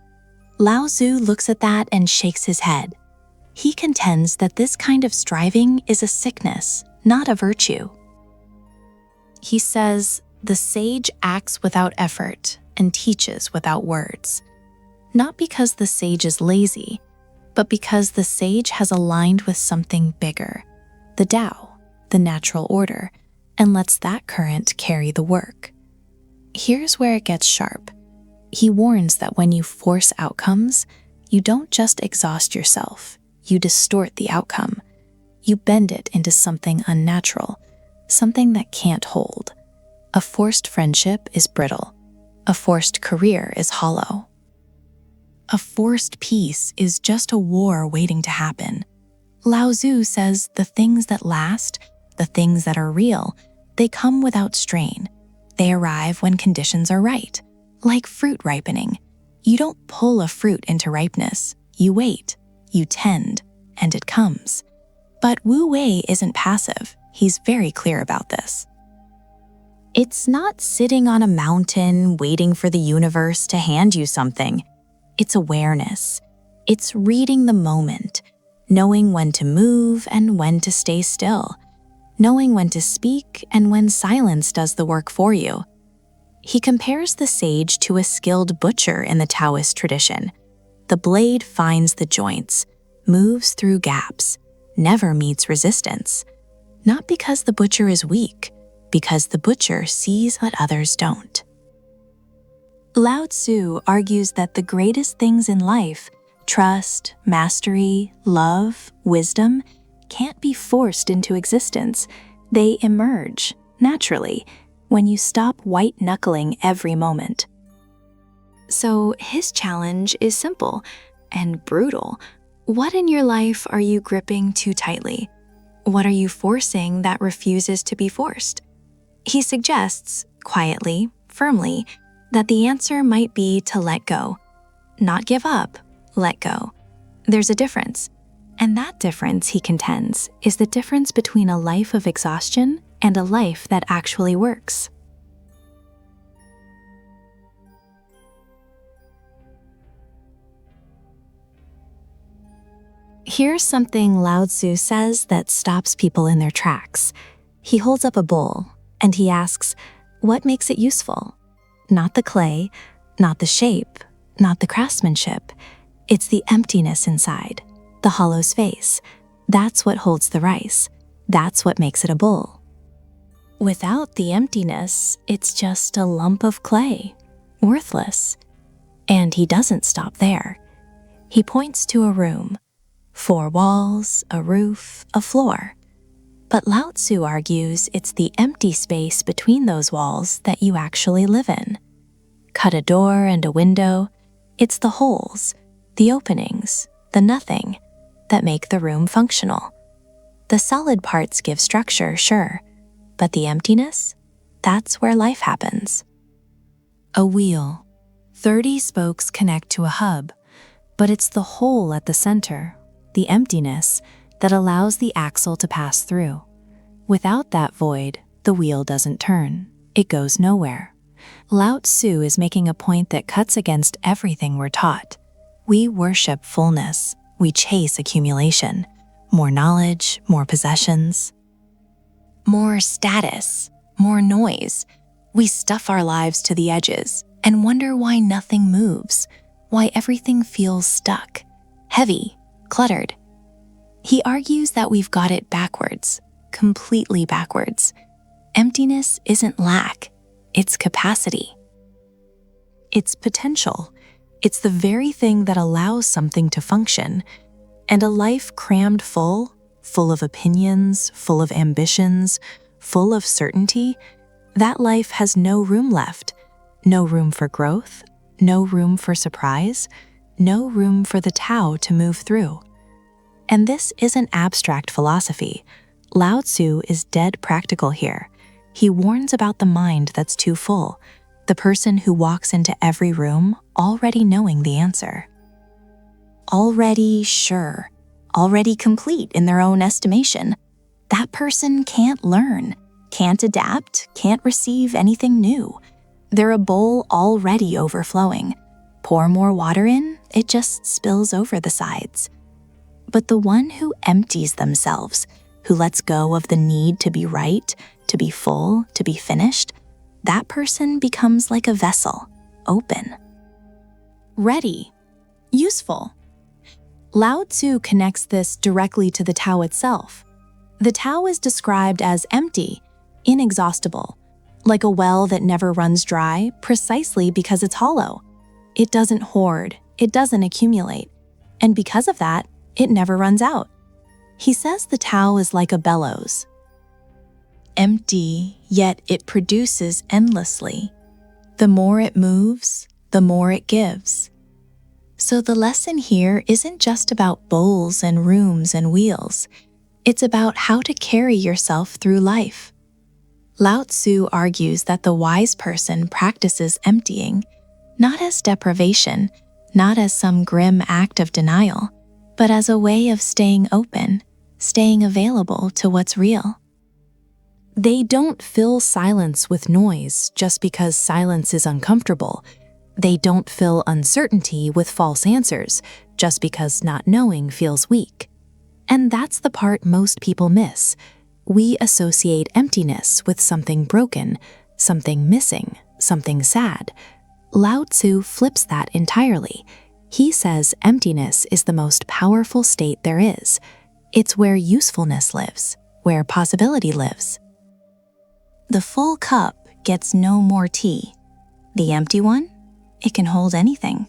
Lao Tzu looks at that and shakes his head. He contends that this kind of striving is a sickness, not a virtue. He says, the sage acts without effort and teaches without words. Not because the sage is lazy, but because the sage has aligned with something bigger, the Tao, the natural order, and lets that current carry the work. Here's where it gets sharp. He warns that when you force outcomes, you don't just exhaust yourself, you distort the outcome. You bend it into something unnatural, something that can't hold. A forced friendship is brittle. A forced career is hollow. A forced peace is just a war waiting to happen. Lao Tzu says the things that last, the things that are real, they come without strain. They arrive when conditions are right, like fruit ripening. You don't pull a fruit into ripeness. You wait, you tend, and it comes. But Wu Wei isn't passive. He's very clear about this. It's not sitting on a mountain waiting for the universe to hand you something. It's awareness. It's reading the moment, knowing when to move and when to stay still, knowing when to speak and when silence does the work for you. He compares the sage to a skilled butcher in the Taoist tradition. The blade finds the joints, moves through gaps, never meets resistance. Not because the butcher is weak, because the butcher sees what others don't. Lao Tzu argues that the greatest things in life, trust, mastery, love, wisdom, can't be forced into existence. They emerge, naturally, when you stop white-knuckling every moment. So his challenge is simple and brutal. What in your life are you gripping too tightly? What are you forcing that refuses to be forced? He suggests, quietly, firmly, that the answer might be to let go. Not give up, let go. There's a difference. And that difference, he contends, is the difference between a life of exhaustion and a life that actually works. Here's something Lao Tzu says that stops people in their tracks. He holds up a bowl, and he asks, what makes it useful? Not the clay, not the shape, not the craftsmanship. It's the emptiness inside, the hollow space. That's what holds the rice. That's what makes it a bowl. Without the emptiness, it's just a lump of clay, worthless. And he doesn't stop there. He points to a room, 4 walls, a roof, a floor. But Lao Tzu argues it's the empty space between those walls that you actually live in. Cut a door and a window, it's the holes, the openings, the nothing, that make the room functional. The solid parts give structure, sure, but the emptiness, that's where life happens. A wheel. 30 spokes connect to a hub, but it's the hole at the center, the emptiness, that allows the axle to pass through. Without that void, the wheel doesn't turn. It goes nowhere. Lao Tzu is making a point that cuts against everything we're taught. We worship fullness. We chase accumulation. More knowledge, more possessions. More status, more noise. We stuff our lives to the edges and wonder why nothing moves, why everything feels stuck, heavy, cluttered. He argues that we've got it backwards, completely backwards. Emptiness isn't lack, it's capacity. It's potential. It's the very thing that allows something to function. And a life crammed full of opinions, full of ambitions, full of certainty, that life has no room left. No room for growth, no room for surprise, no room for the Tao to move through. And this isn't abstract philosophy. Lao Tzu is dead practical here. He warns about the mind that's too full, the person who walks into every room already knowing the answer. Already sure, already complete in their own estimation. That person can't learn, can't adapt, can't receive anything new. They're a bowl already overflowing. Pour more water in, it just spills over the sides. But the one who empties themselves, who lets go of the need to be right, to be full, to be finished, that person becomes like a vessel, open, ready, useful. Lao Tzu connects this directly to the Tao itself. The Tao is described as empty, inexhaustible, like a well that never runs dry precisely because it's hollow. It doesn't hoard, it doesn't accumulate, and because of that, it never runs out. He says the Tao is like a bellows. Empty, yet it produces endlessly. The more it moves, the more it gives. So the lesson here isn't just about bowls and rooms and wheels. It's about how to carry yourself through life. Lao Tzu argues that the wise person practices emptying, not as deprivation, not as some grim act of denial, but as a way of staying open, staying available to what's real. They don't fill silence with noise just because silence is uncomfortable. They don't fill uncertainty with false answers just because not knowing feels weak. And that's the part most people miss. We associate emptiness with something broken, something missing, something sad. Lao Tzu flips that entirely. He says emptiness is the most powerful state there is. It's where usefulness lives, where possibility lives. The full cup gets no more tea. The empty one? It can hold anything.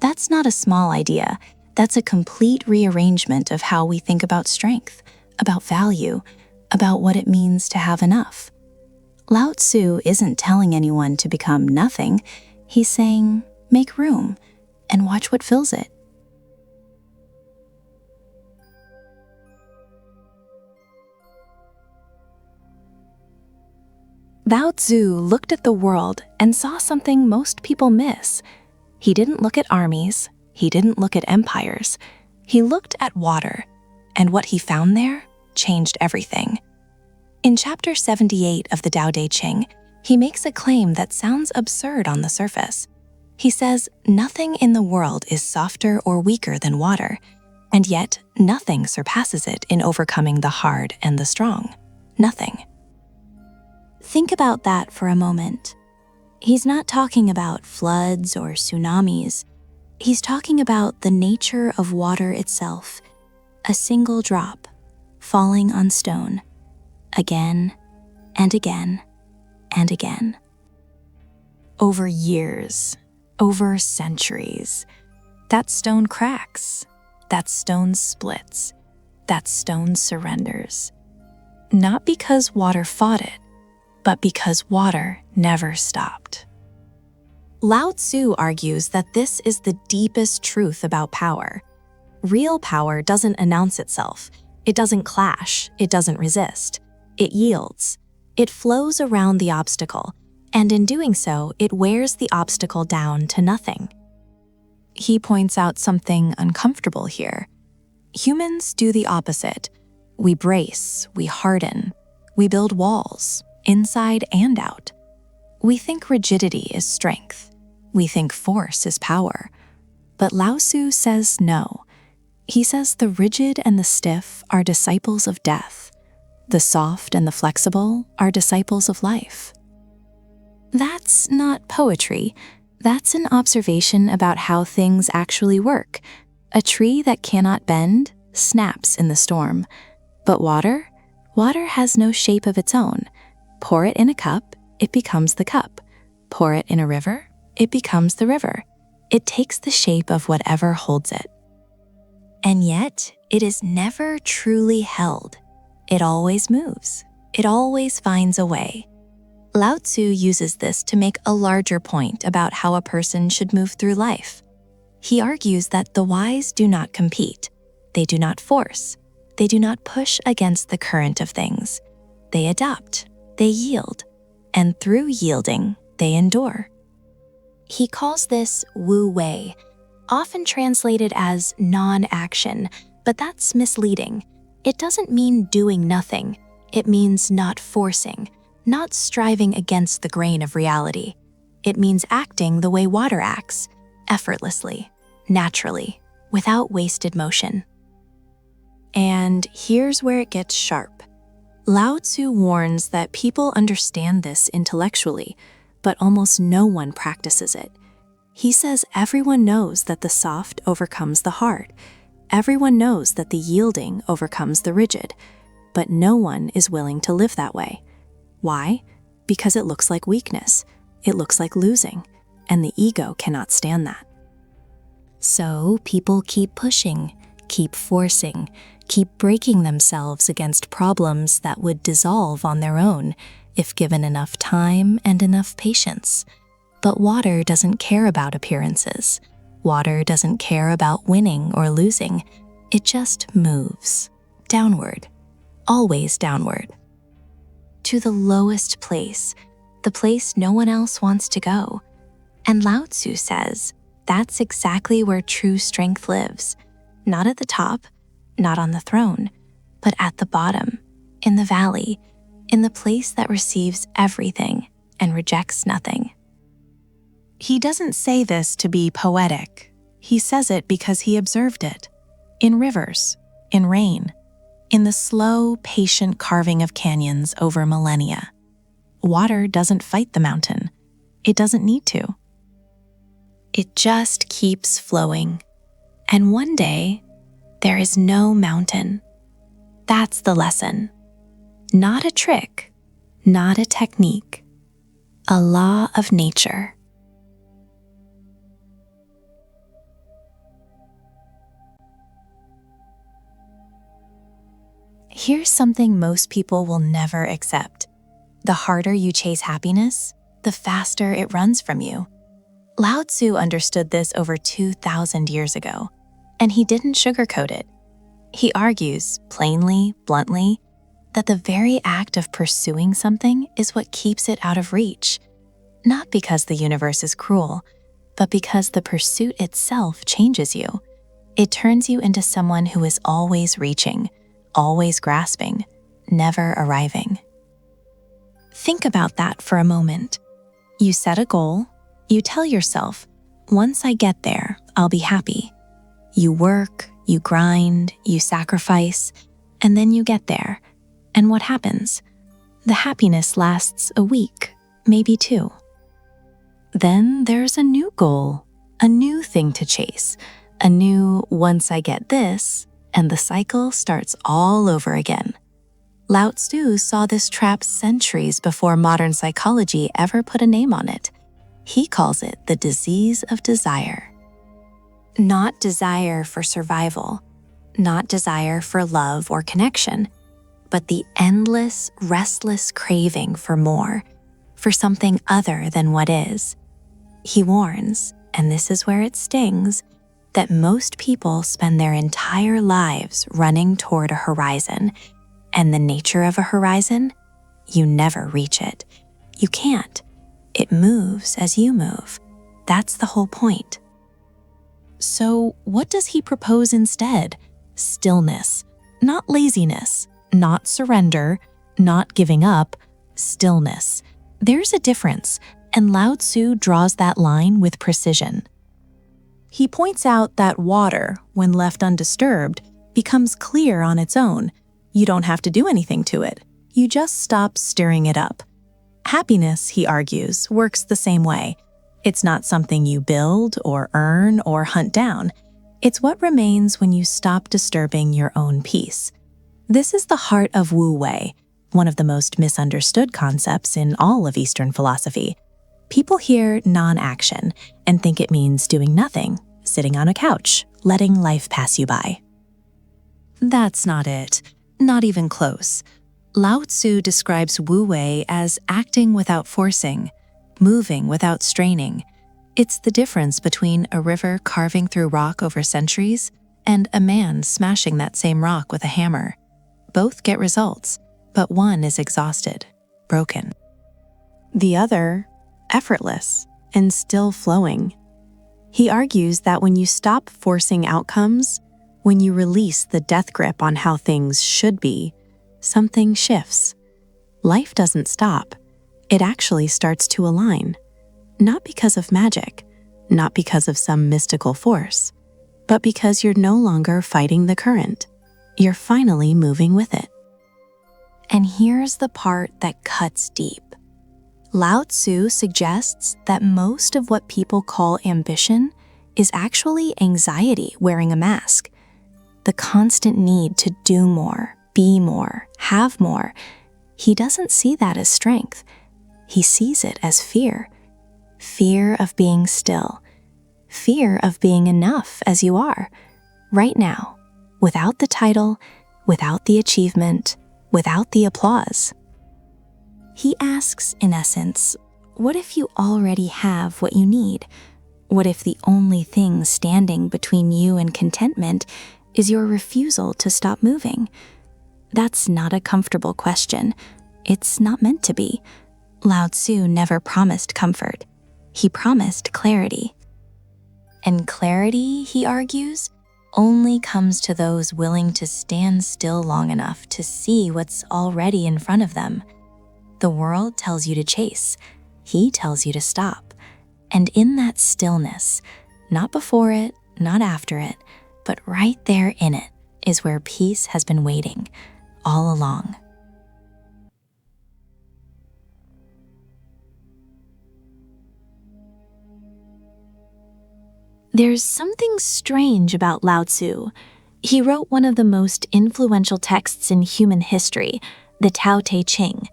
That's not a small idea. That's a complete rearrangement of how we think about strength, about value, about what it means to have enough. Lao Tzu isn't telling anyone to become nothing. He's saying, make room and watch what fills it. Lao Tzu looked at the world and saw something most people miss. He didn't look at armies. He didn't look at empires. He looked at water, and what he found there changed everything. In chapter 78 of the Tao Te Ching, he makes a claim that sounds absurd on the surface. He says nothing in the world is softer or weaker than water, and yet nothing surpasses it in overcoming the hard and the strong. Nothing. Think about that for a moment. He's not talking about floods or tsunamis. He's talking about the nature of water itself, a single drop falling on stone, again and again and again. Over years, over centuries, that stone cracks, that stone splits, that stone surrenders. Not because water fought it, but because water never stopped. Lao Tzu argues that this is the deepest truth about power. Real power doesn't announce itself. It doesn't clash. It doesn't resist. It yields. It flows around the obstacle, and in doing so, it wears the obstacle down to nothing. He points out something uncomfortable here. Humans do the opposite. We brace, we harden, we build walls, inside and out. We think rigidity is strength. We think force is power. But Lao Tzu says no. He says the rigid and the stiff are disciples of death. The soft and the flexible are disciples of life. That's not poetry. That's an observation about how things actually work. A tree that cannot bend snaps in the storm. But water has no shape of its own. Pour it in a cup, it becomes the cup. Pour it in a river, it becomes the river. It takes the shape of whatever holds it. And yet, it is never truly held. It always moves. It always finds a way. Lao Tzu uses this to make a larger point about how a person should move through life. He argues that the wise do not compete. They do not force. They do not push against the current of things. They adopt. they yield, and through yielding, they endure. He calls this Wu Wei, often translated as non-action, but that's misleading. It doesn't mean doing nothing. It means not forcing, not striving against the grain of reality. It means acting the way water acts, effortlessly, naturally, without wasted motion. And here's where it gets sharp. Lao Tzu warns that people understand this intellectually, but almost no one practices it. He says everyone knows that the soft overcomes the hard. Everyone knows that the yielding overcomes the rigid, but no one is willing to live that way. Why? Because it looks like weakness. It looks like losing, and the ego cannot stand that. So people keep pushing, keep forcing, keep breaking themselves against problems that would dissolve on their own if given enough time and enough patience. But water doesn't care about appearances. Water doesn't care about winning or losing. It just moves downward, always downward, to the lowest place, the place no one else wants to go. And Lao Tzu says that's exactly where true strength lives, not at the top, not on the throne, but at the bottom, in the valley, in the place that receives everything and rejects nothing. He doesn't say this to be poetic. He says it because he observed it. In rivers, in rain, in the slow, patient carving of canyons over millennia. Water doesn't fight the mountain. It doesn't need to. It just keeps flowing. And one day, there is no mountain. That's the lesson. Not a trick, not a technique, a law of nature. Here's something most people will never accept. The harder you chase happiness, the faster it runs from you. Lao Tzu understood this over 2,000 years ago, and he didn't sugarcoat it. He argues, plainly, bluntly, that the very act of pursuing something is what keeps it out of reach. Not because the universe is cruel, but because the pursuit itself changes you. It turns you into someone who is always reaching, always grasping, never arriving. Think about that for a moment. You set a goal, you tell yourself, once I get there, I'll be happy. You work, you grind, you sacrifice, and then you get there. And what happens? The happiness lasts a week, maybe two. Then there's a new goal, a new thing to chase, a new once I get this, and the cycle starts all over again. Lao Tzu saw this trap centuries before modern psychology ever put a name on it. He calls it the disease of desire. Not desire for survival, not desire for love or connection, but the endless, restless craving for more, for something other than what is. He warns, and this is where it stings, that most people spend their entire lives running toward a horizon, and the nature of a horizon, you never reach it. You can't. It moves as you move. That's the whole point. So what does he propose instead? Stillness, not laziness, not surrender, not giving up, stillness. There's a difference, and Lao Tzu draws that line with precision. He points out that water, when left undisturbed, becomes clear on its own. You don't have to do anything to it. You just stop stirring it up. Happiness, he argues, works the same way. It's not something you build or earn or hunt down. It's what remains when you stop disturbing your own peace. This is the heart of Wu Wei, one of the most misunderstood concepts in all of Eastern philosophy. People hear non-action and think it means doing nothing, sitting on a couch, letting life pass you by. That's not it. Not even close. Lao Tzu describes Wu Wei as acting without forcing, moving without straining. It's the difference between a river carving through rock over centuries and a man smashing that same rock with a hammer. Both get results, but one is exhausted, broken. The other, effortless and still flowing. He argues that when you stop forcing outcomes, when you release the death grip on how things should be, something shifts. Life doesn't stop. It actually starts to align. Not because of magic, not because of some mystical force, but because you're no longer fighting the current. You're finally moving with it. And here's the part that cuts deep. Lao Tzu suggests that most of what people call ambition is actually anxiety wearing a mask. The constant need to do more, be more, have more. He doesn't see that as strength. He sees it as fear. Fear of being still. Fear of being enough as you are, right now, without the title, without the achievement, without the applause. He asks, in essence, what if you already have what you need? What if the only thing standing between you and contentment is your refusal to stop moving? That's not a comfortable question. It's not meant to be. Lao Tzu never promised comfort. He promised clarity. And clarity, he argues, only comes to those willing to stand still long enough to see what's already in front of them. The world tells you to chase. He tells you to stop. And in that stillness, not before it, not after it, but right there in it, is where peace has been waiting all along. There's something strange about Lao Tzu. He wrote one of the most influential texts in human history, the Tao Te Ching,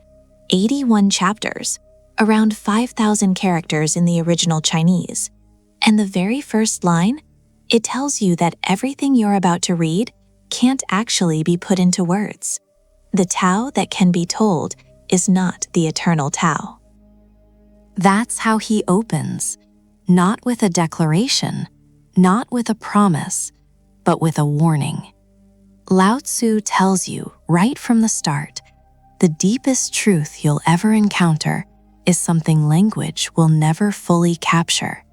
81 chapters, around 5,000 characters in the original Chinese. And the very first line, it tells you that everything you're about to read can't actually be put into words. The Tao that can be told is not the eternal Tao. That's how he opens, not with a declaration, not with a promise, but with a warning. Lao Tzu tells you right from the start, the deepest truth you'll ever encounter is something language will never fully capture.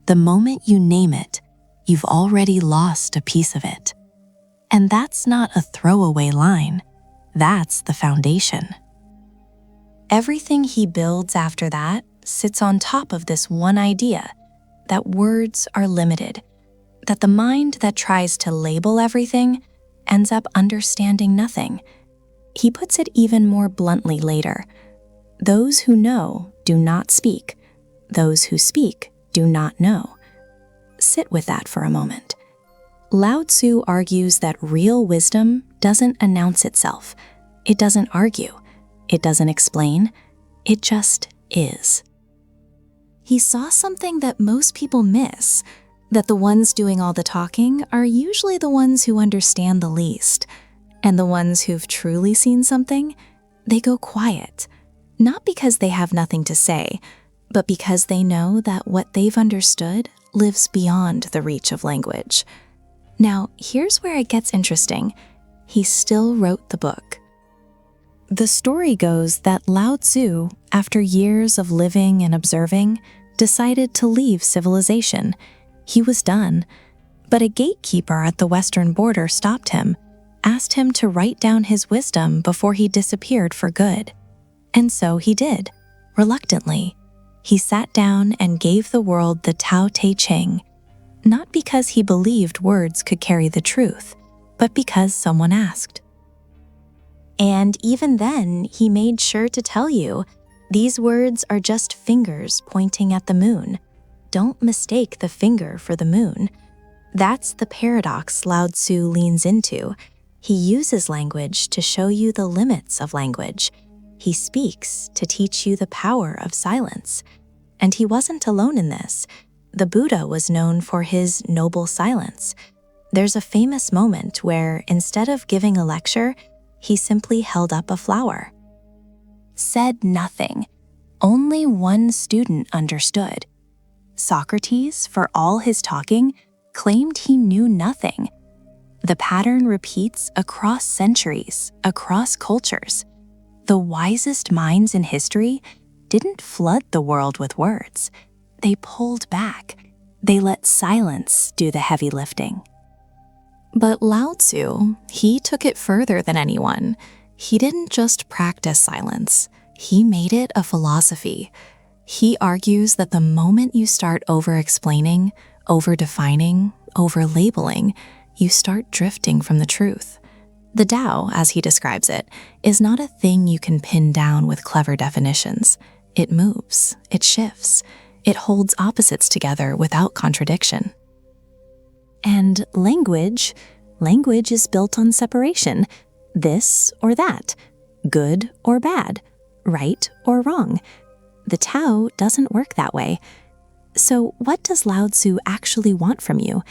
The moment you name it, you've already lost a piece of it. And that's not a throwaway line. That's the foundation. Everything he builds after that sits on top of this one idea, that words are limited, that the mind that tries to label everything ends up understanding nothing. He puts it even more bluntly later. Those who know do not speak. Those who speak do not know. Sit with that for a moment. Lao Tzu argues that real wisdom doesn't announce itself. It doesn't argue. It doesn't explain. It just is. He saw something that most people miss, that the ones doing all the talking are usually the ones who understand the least. And the ones who've truly seen something, they go quiet. Not because they have nothing to say, but because they know that what they've understood lives beyond the reach of language. Now, here's where it gets interesting. He still wrote the book. The story goes that Lao Tzu, after years of living and observing, decided to leave civilization. He was done, but a gatekeeper at the western border stopped him, asked him to write down his wisdom before he disappeared for good. And so he did, reluctantly. He sat down and gave the world the Tao Te Ching, not because he believed words could carry the truth, but because someone asked. And even then, he made sure to tell you, these words are just fingers pointing at the moon. Don't mistake the finger for the moon. That's the paradox Lao Tzu leans into. He uses language to show you the limits of language. He speaks to teach you the power of silence. And he wasn't alone in this. The Buddha was known for his noble silence. There's a famous moment where, instead of giving a lecture, he simply held up a flower. Said nothing. Only one student understood. Socrates, for all his talking, claimed he knew nothing. The pattern repeats across centuries, across cultures. The wisest minds in history didn't flood the world with words. They pulled back. They let silence do the heavy lifting. But Lao Tzu, he took it further than anyone. He didn't just practice silence. He made it a philosophy. He argues that the moment you start over-explaining, over-defining, over-labeling, you start drifting from the truth. The Tao, as he describes it, is not a thing you can pin down with clever definitions. It moves, it shifts, it holds opposites together without contradiction. And language is built on separation, this or that, good or bad, right or wrong. The Tao doesn't work that way. So what does Lao Tzu actually want from you?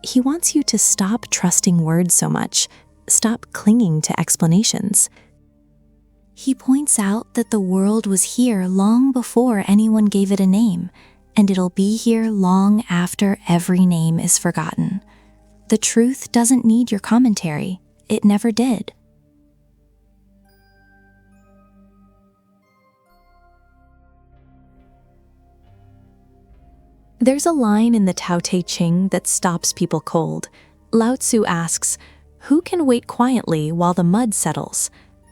He wants you to stop trusting words so much, stop clinging to explanations. He points out that the world was here long before anyone gave it a name, and it'll be here long after every name is forgotten. The truth doesn't need your commentary. It never did. There's a line in the Tao Te Ching that stops people cold. Lao Tzu asks, "Who can wait quietly while the mud settles?"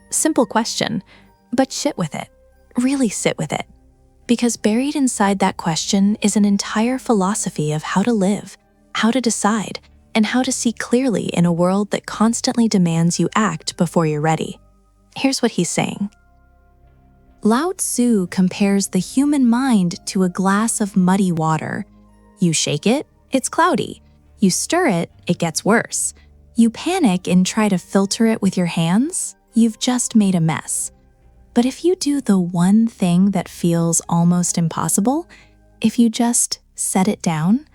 Simple question, but sit with it. Really sit with it. Because buried inside that question is an entire philosophy of how to live, how to decide, and how to see clearly in a world that constantly demands you act before you're ready. Here's what he's saying. Lao Tzu compares the human mind to a glass of muddy water. You shake it, it's cloudy. You stir it, it gets worse. You panic and try to filter it with your hands, you've just made a mess. But if you do the one thing that feels almost impossible, if you just set it down,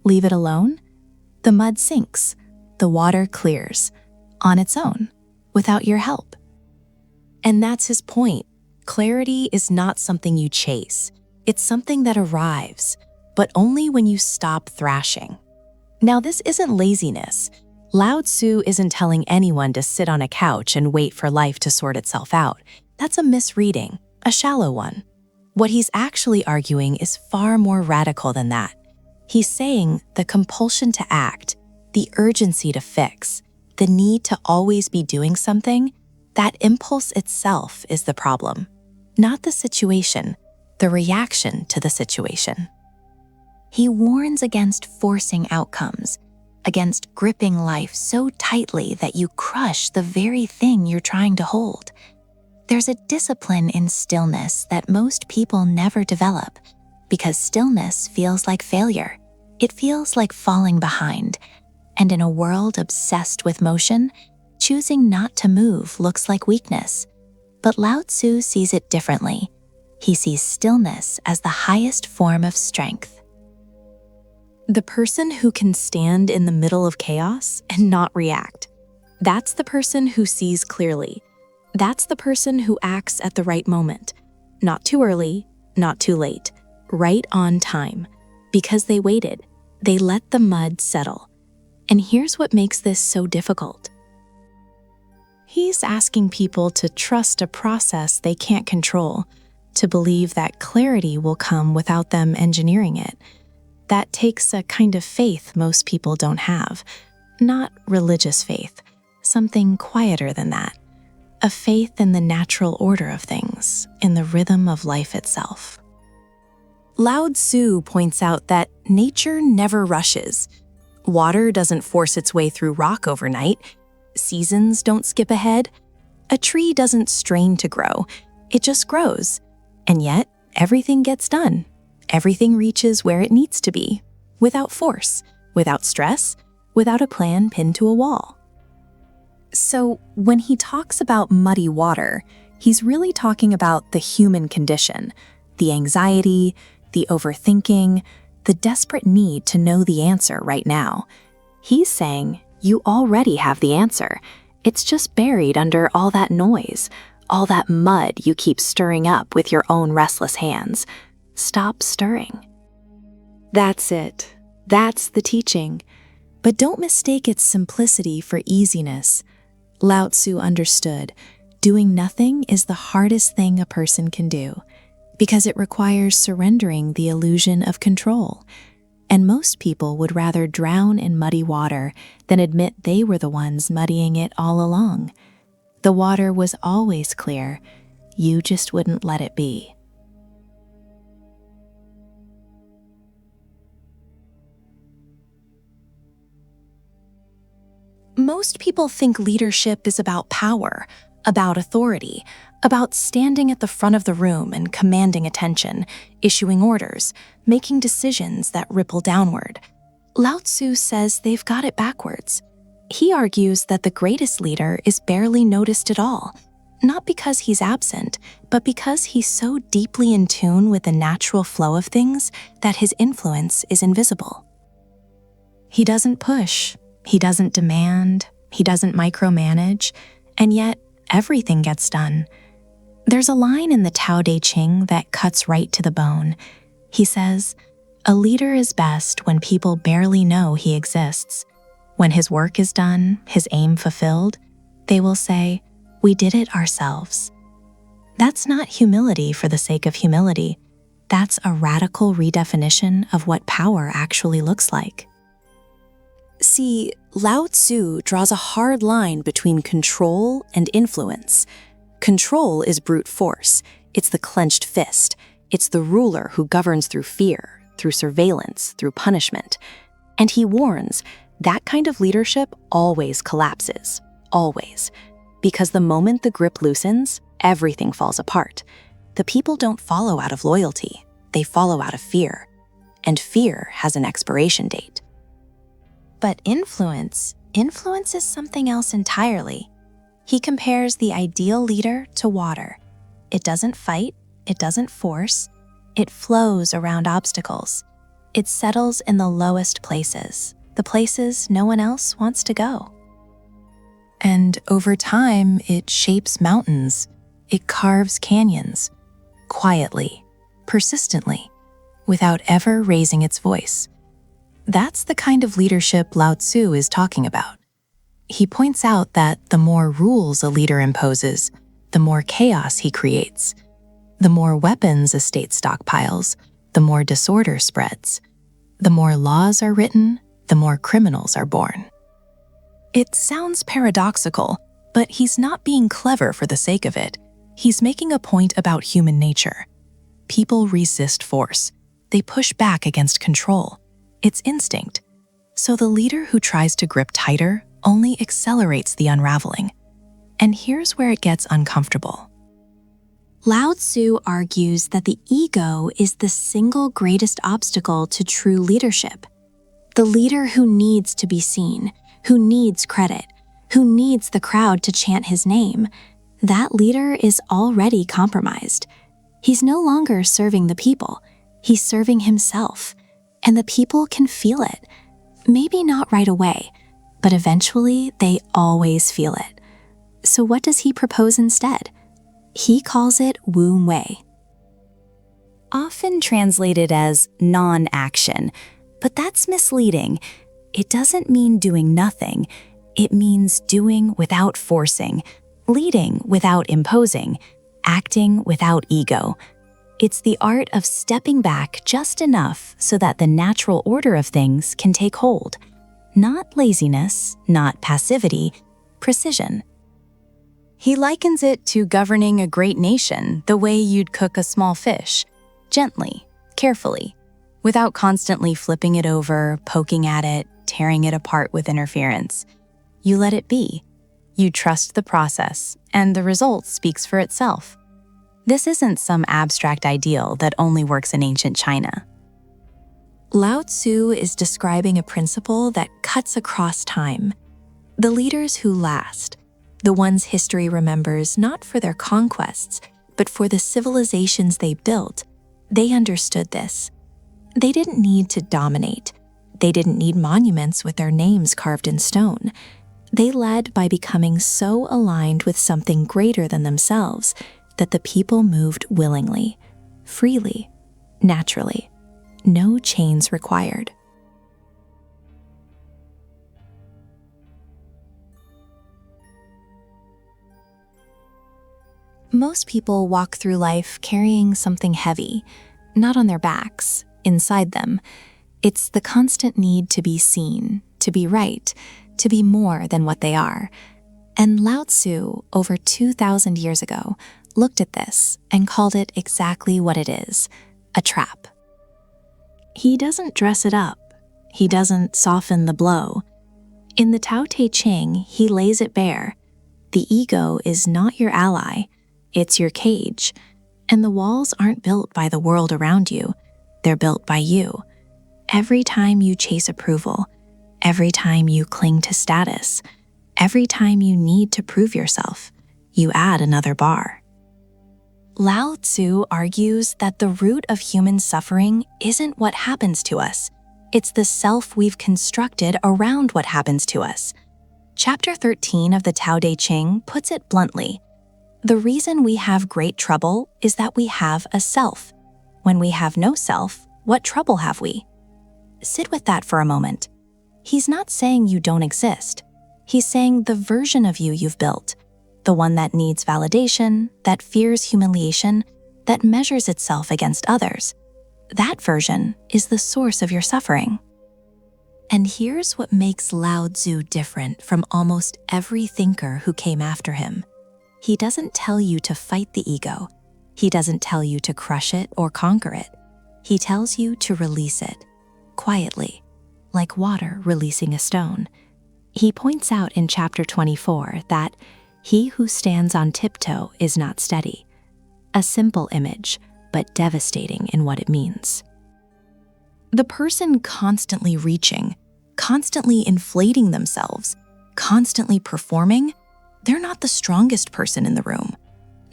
leave it alone, the mud sinks, the water clears, on its own, without your help. And that's his point. Clarity is not something you chase. It's something that arrives, but only when you stop thrashing. Now, this isn't laziness. Lao Tzu isn't telling anyone to sit on a couch and wait for life to sort itself out. That's a misreading, a shallow one. What he's actually arguing is far more radical than that. He's saying the compulsion to act, the urgency to fix, the need to always be doing something, that impulse itself is the problem. Not the situation, the reaction to the situation. He warns against forcing outcomes, against gripping life so tightly that you crush the very thing you're trying to hold. There's a discipline in stillness that most people never develop, because stillness feels like failure. It feels like falling behind. And in a world obsessed with motion, choosing not to move looks like weakness. But Lao Tzu sees it differently. He sees stillness as the highest form of strength. The person who can stand in the middle of chaos and not react. That's the person who sees clearly. That's the person who acts at the right moment. Not too early, not too late. Right on time. Because they waited. They let the mud settle. And here's what makes this so difficult. He's asking people to trust a process they can't control, to believe that clarity will come without them engineering it. That takes a kind of faith most people don't have. Not religious faith, something quieter than that. A faith in the natural order of things, in the rhythm of life itself. Lao Tzu points out that nature never rushes. Water doesn't force its way through rock overnight. Seasons don't skip ahead. A tree doesn't strain to grow. It just grows. And yet, everything gets done. Everything reaches where it needs to be, without force, without stress, without a plan pinned to a wall. So, when he talks about muddy water, he's really talking about the human condition, the anxiety, the overthinking, the desperate need to know the answer right now. He's saying, you already have the answer. It's just buried under all that noise, all that mud you keep stirring up with your own restless hands. Stop stirring. That's it. That's the teaching. But don't mistake its simplicity for easiness. Lao Tzu understood. Doing nothing is the hardest thing a person can do because it requires surrendering the illusion of control. And most people would rather drown in muddy water than admit they were the ones muddying it all along. The water was always clear. You just wouldn't let it be. Most people think leadership is about power, about authority, about standing at the front of the room and commanding attention, issuing orders, making decisions that ripple downward. Lao Tzu says they've got it backwards. He argues that the greatest leader is barely noticed at all, not because he's absent, but because he's so deeply in tune with the natural flow of things that his influence is invisible. He doesn't push, he doesn't demand, he doesn't micromanage, and yet everything gets done. There's a line in the Tao Te Ching that cuts right to the bone. He says, "A leader is best when people barely know he exists. When his work is done, his aim fulfilled, they will say, 'We did it ourselves.'" That's not humility for the sake of humility. That's a radical redefinition of what power actually looks like. See, Lao Tzu draws a hard line between control and influence. Control is brute force. It's the clenched fist. It's the ruler who governs through fear, through surveillance, through punishment. And he warns, that kind of leadership always collapses. Always. Because the moment the grip loosens, everything falls apart. The people don't follow out of loyalty. They follow out of fear. And fear has an expiration date. But influence is something else entirely. He compares the ideal leader to water. It doesn't fight, it doesn't force, it flows around obstacles. It settles in the lowest places, the places no one else wants to go. And over time, it shapes mountains, it carves canyons, quietly, persistently, without ever raising its voice. That's the kind of leadership Lao Tzu is talking about. He points out that the more rules a leader imposes, the more chaos he creates. The more weapons a state stockpiles, the more disorder spreads. The more laws are written, the more criminals are born. It sounds paradoxical, but he's not being clever for the sake of it. He's making a point about human nature. People resist force. They push back against control. It's instinct. So the leader who tries to grip tighter only accelerates the unraveling. And here's where it gets uncomfortable. Lao Tzu argues that the ego is the single greatest obstacle to true leadership. The leader who needs to be seen, who needs credit, who needs the crowd to chant his name, that leader is already compromised. He's no longer serving the people. He's serving himself. And the people can feel it. Maybe not right away, but eventually they always feel it. So what does he propose instead? He calls it Wu Wei. Often translated as non-action, but that's misleading. It doesn't mean doing nothing. It means doing without forcing, leading without imposing, acting without ego. It's the art of stepping back just enough so that the natural order of things can take hold. Not laziness, not passivity, precision. He likens it to governing a great nation the way you'd cook a small fish, gently, carefully, without constantly flipping it over, poking at it, tearing it apart with interference. You let it be. You trust the process, and the result speaks for itself. This isn't some abstract ideal that only works in ancient China. Lao Tzu is describing a principle that cuts across time. The leaders who last, the ones history remembers not for their conquests, but for the civilizations they built, they understood this. They didn't need to dominate. They didn't need monuments with their names carved in stone. They led by becoming so aligned with something greater than themselves that the people moved willingly, freely, naturally. No chains required. Most people walk through life carrying something heavy, not on their backs, inside them. It's the constant need to be seen, to be right, to be more than what they are. And Lao Tzu, over 2,000 years ago, looked at this and called it exactly what it is, a trap. He doesn't dress it up. He doesn't soften the blow. In the Tao Te Ching, he lays it bare. The ego is not your ally, it's your cage. And the walls aren't built by the world around you, they're built by you. Every time you chase approval, every time you cling to status, every time you need to prove yourself, you add another bar. Lao Tzu argues that the root of human suffering isn't what happens to us. It's the self we've constructed around what happens to us. Chapter 13 of the Tao Te Ching puts it bluntly. The reason we have great trouble is that we have a self. When we have no self, what trouble have we? Sit with that for a moment. He's not saying you don't exist. He's saying the version of you you've built, the one that needs validation, that fears humiliation, that measures itself against others. That version is the source of your suffering. And here's what makes Lao Tzu different from almost every thinker who came after him. He doesn't tell you to fight the ego. He doesn't tell you to crush it or conquer it. He tells you to release it, quietly, like water releasing a stone. He points out in chapter 24 that he who stands on tiptoe is not steady. A simple image, but devastating in what it means. The person constantly reaching, constantly inflating themselves, constantly performing, they're not the strongest person in the room,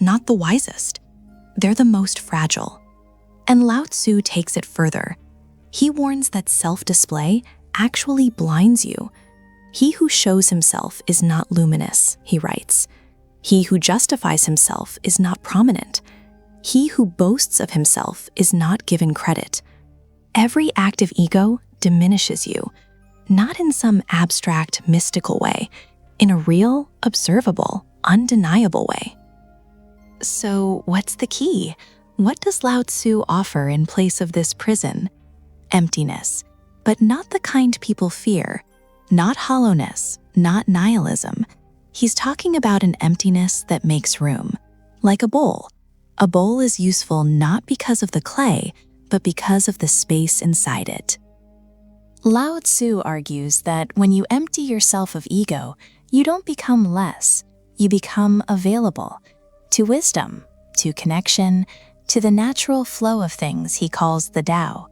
not the wisest. They're the most fragile. And Lao Tzu takes it further. He warns that self-display actually blinds you. He who shows himself is not luminous, he writes. He who justifies himself is not prominent. He who boasts of himself is not given credit. Every act of ego diminishes you, not in some abstract, mystical way, in a real, observable, undeniable way. So what's the key? What does Lao Tzu offer in place of this prison? Emptiness, but not the kind people fear, not hollowness, not nihilism. He's talking about an emptiness that makes room, like a bowl. A bowl is useful not because of the clay, but because of the space inside it. Lao Tzu argues that when you empty yourself of ego, you don't become less, you become available to wisdom, to connection, to the natural flow of things he calls the Tao.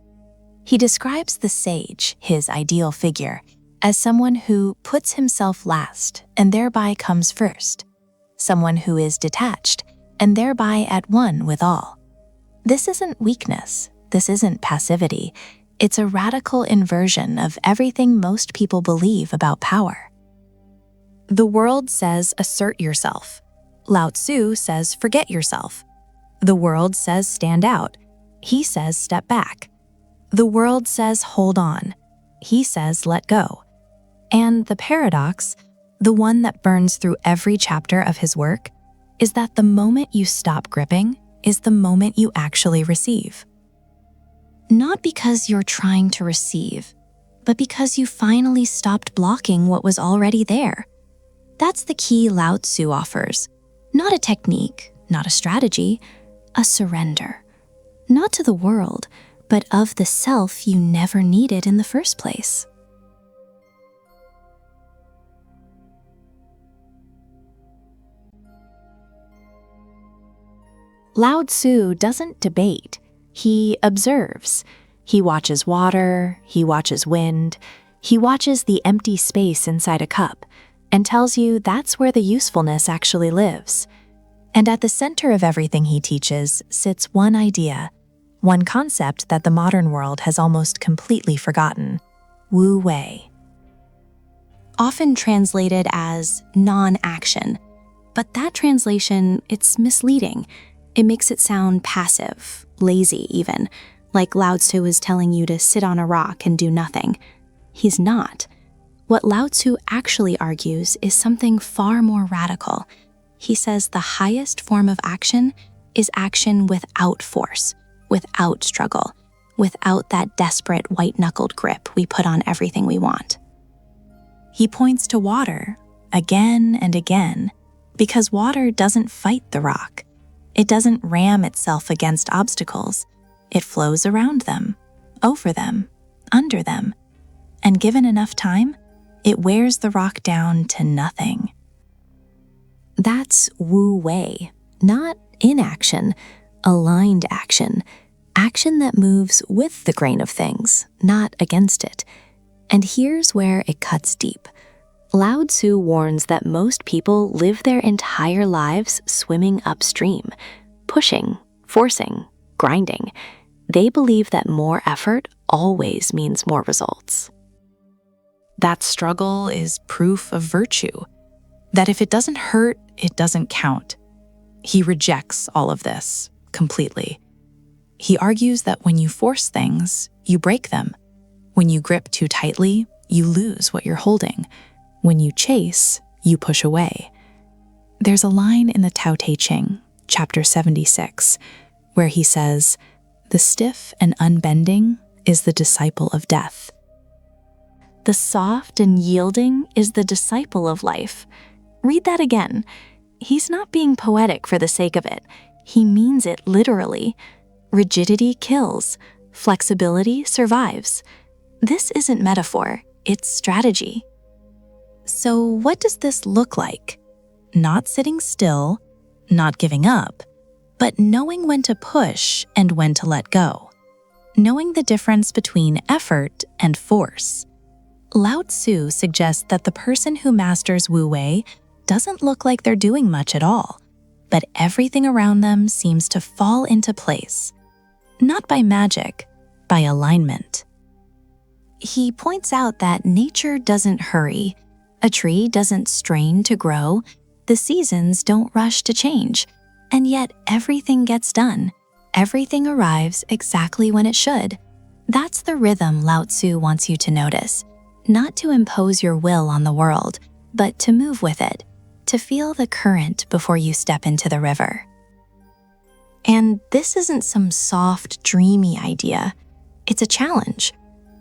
He describes the sage, his ideal figure, as someone who puts himself last and thereby comes first, someone who is detached and thereby at one with all. This isn't weakness, this isn't passivity, it's a radical inversion of everything most people believe about power. The world says assert yourself. Lao Tzu says forget yourself. The world says stand out. He says step back. The world says hold on. He says let go. And the paradox, the one that burns through every chapter of his work, is that the moment you stop gripping is the moment you actually receive. Not because you're trying to receive, but because you finally stopped blocking what was already there. That's the key Lao Tzu offers. Not a technique, not a strategy, a surrender. Not to the world, but of the self you never needed in the first place. Lao Tzu doesn't debate. He observes. He watches water, he watches wind, he watches the empty space inside a cup, and tells you that's where the usefulness actually lives. And at the center of everything he teaches sits one idea, one concept that the modern world has almost completely forgotten: Wu Wei. Often translated as non-action, but that translation, it's misleading. It makes it sound passive, lazy even, like Lao Tzu is telling you to sit on a rock and do nothing. He's not. What Lao Tzu actually argues is something far more radical. He says the highest form of action is action without force, without struggle, without that desperate white-knuckled grip we put on everything we want. He points to water again and again because water doesn't fight the rock. It doesn't ram itself against obstacles. It flows around them, over them, under them, and given enough time, it wears the rock down to nothing. That's Wu Wei, not inaction, aligned action, action that moves with the grain of things, not against it. And here's where it cuts deep. Lao Tzu warns that most people live their entire lives swimming upstream, pushing, forcing, grinding. They believe that more effort always means more results. That struggle is proof of virtue, that if it doesn't hurt, it doesn't count. He rejects all of this completely. He argues that when you force things, you break them. When you grip too tightly, you lose what you're holding. When you chase, you push away. There's a line in the Tao Te Ching, chapter 76, where he says, "The stiff and unbending is the disciple of death." The soft and yielding is the disciple of life. Read that again. He's not being poetic for the sake of it. He means it literally. Rigidity kills. Flexibility survives. This isn't metaphor, it's strategy. So what does this look like? Not sitting still, not giving up, but knowing when to push and when to let go. Knowing the difference between effort and force. Lao Tzu suggests that the person who masters Wu Wei doesn't look like they're doing much at all, but everything around them seems to fall into place. Not by magic, by alignment. He points out that nature doesn't hurry, a tree doesn't strain to grow, the seasons don't rush to change, and yet everything gets done. Everything arrives exactly when it should. That's the rhythm Lao Tzu wants you to notice. Not to impose your will on the world, but to move with it, to feel the current before you step into the river. And this isn't some soft, dreamy idea. It's a challenge,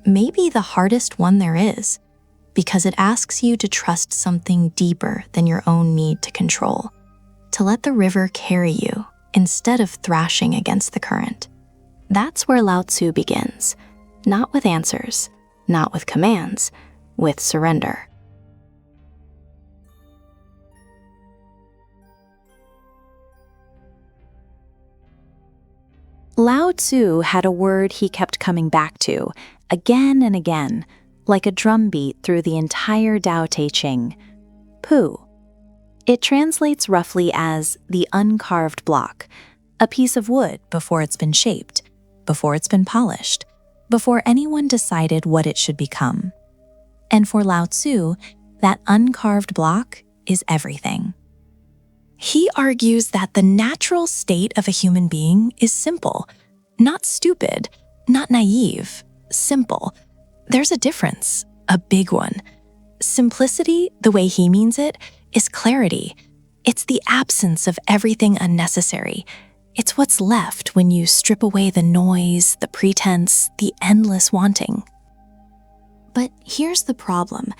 maybe the hardest one there is, because it asks you to trust something deeper than your own need to control, to let the river carry you instead of thrashing against the current. That's where Lao Tzu begins, not with answers, not with commands, with surrender. Lao Tzu had a word he kept coming back to, again and again, like a drumbeat through the entire Tao Te Ching. Pu. It translates roughly as the uncarved block, a piece of wood before it's been shaped, before it's been polished, before anyone decided what it should become. And for Lao Tzu, that uncarved block is everything. He argues that the natural state of a human being is simple, not stupid, not naive, simple. There's a difference, a big one. Simplicity, the way he means it, is clarity. It's the absence of everything unnecessary. It's what's left when you strip away the noise, the pretense, the endless wanting. But here's the problem.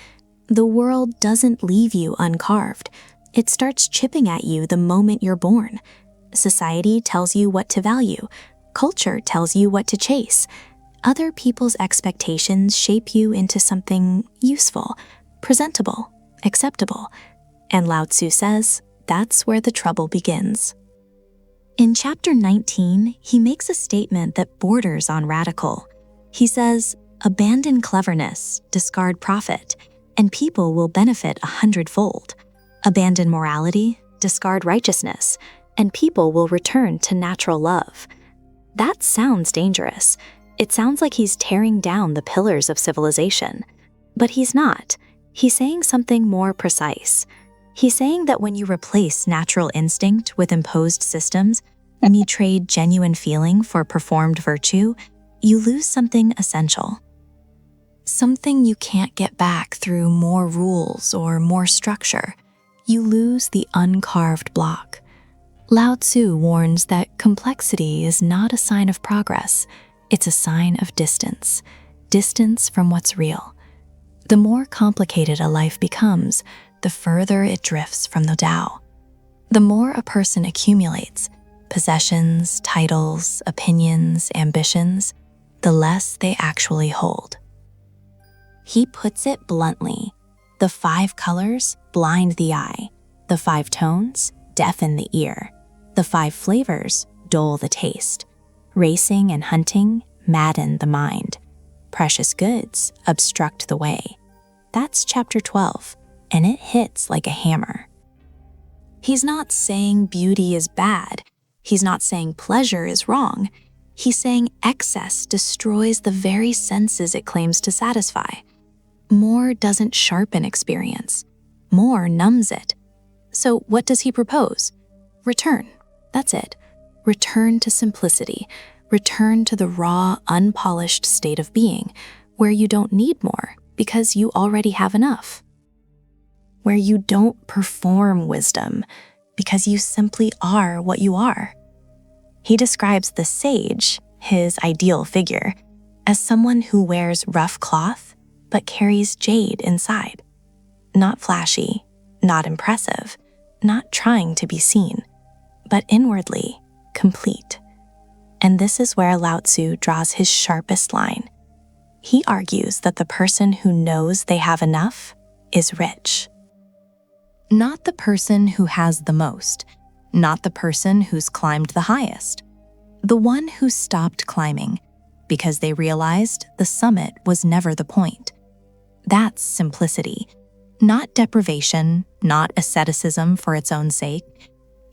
The world doesn't leave you uncarved. It starts chipping at you the moment you're born. Society tells you what to value. Culture tells you what to chase. Other people's expectations shape you into something useful, presentable, acceptable. And Lao Tzu says that's where the trouble begins. In chapter 19, he makes a statement that borders on radical. He says, "Abandon cleverness, discard profit, and people will benefit 100-fold. Abandon morality, discard righteousness, and people will return to natural love." That sounds dangerous. It sounds like he's tearing down the pillars of civilization. But he's not. He's saying something more precise. He's saying that when you replace natural instinct with imposed systems, and you trade genuine feeling for performed virtue, you lose something essential. Something you can't get back through more rules or more structure. you lose the uncarved block. Lao Tzu warns that complexity is not a sign of progress, it's a sign of distance, distance from what's real. The more complicated a life becomes, the further it drifts from the Tao. The more a person accumulates, possessions, titles, opinions, ambitions, the less they actually hold. He puts it bluntly. The 5 colors blind the eye. The 5 tones deafen the ear. The 5 flavors dull the taste. Racing and hunting madden the mind. Precious goods obstruct the way. That's chapter 12, and it hits like a hammer. He's not saying beauty is bad. He's not saying pleasure is wrong. He's saying excess destroys the very senses it claims to satisfy. More doesn't sharpen experience. More numbs it. So what does he propose? Return. That's it. Return to simplicity. Return to the raw, unpolished state of being, where you don't need more because you already have enough. Where you don't perform wisdom because you simply are what you are. He describes the sage, his ideal figure, as someone who wears rough cloth but carries jade inside. Not flashy, not impressive, not trying to be seen, but inwardly complete. And this is where Lao Tzu draws his sharpest line. He argues that the person who knows they have enough is rich. Not the person who has the most, not the person who's climbed the highest, the one who stopped climbing because they realized the summit was never the point. That's simplicity, not deprivation, not asceticism for its own sake.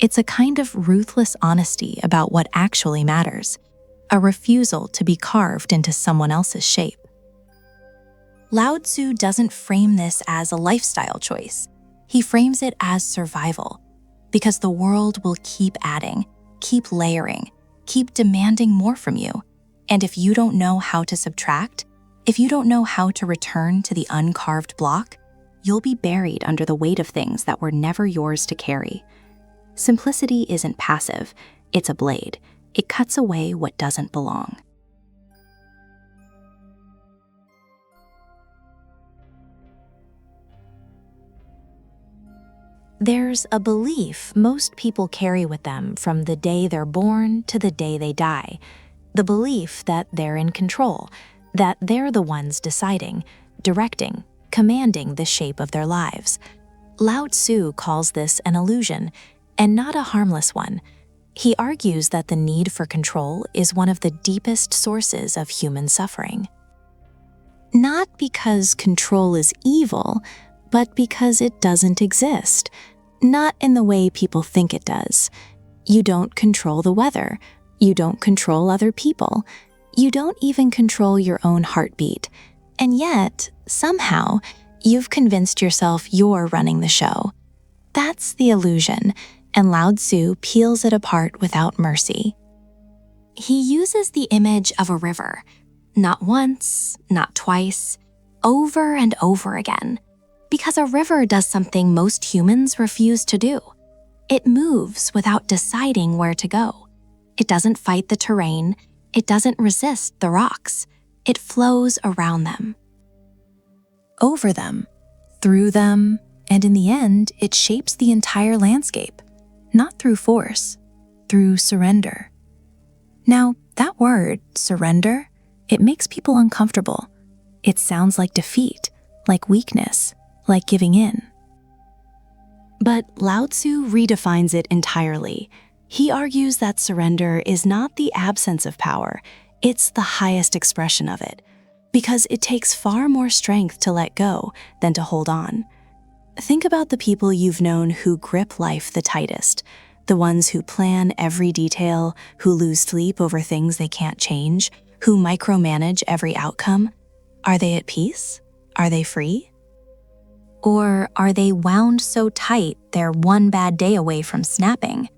It's a kind of ruthless honesty about what actually matters, a refusal to be carved into someone else's shape. Lao Tzu doesn't frame this as a lifestyle choice. He frames it as survival, because the world will keep adding, keep layering, keep demanding more from you. And if you don't know how to subtract, if you don't know how to return to the uncarved block, you'll be buried under the weight of things that were never yours to carry. Simplicity isn't passive, it's a blade. It cuts away what doesn't belong. There's a belief most people carry with them from the day they're born to the day they die. The belief that they're in control, that they're the ones deciding, directing, commanding the shape of their lives. Lao Tzu calls this an illusion, and not a harmless one. He argues that the need for control is one of the deepest sources of human suffering. Not because control is evil, but because it doesn't exist, not in the way people think it does. You don't control the weather. You don't control other people. You don't even control your own heartbeat. And yet, somehow, you've convinced yourself you're running the show. That's the illusion, and Lao Tzu peels it apart without mercy. He uses the image of a river, not once, not twice, over and over again. Because a river does something most humans refuse to do. It moves without deciding where to go. It doesn't fight the terrain. It doesn't resist the rocks. It flows around them. Over them, through them, and in the end, it shapes the entire landscape. Not through force, through surrender. Now, that word, surrender, it makes people uncomfortable. It sounds like defeat, like weakness, like giving in. But Lao Tzu redefines it entirely. He argues that surrender is not the absence of power, it's the highest expression of it, because it takes far more strength to let go than to hold on. Think about the people you've known who grip life the tightest, the ones who plan every detail, who lose sleep over things they can't change, who micromanage every outcome. Are they at peace? Are they free? Or are they wound so tight they're one bad day away from snapping?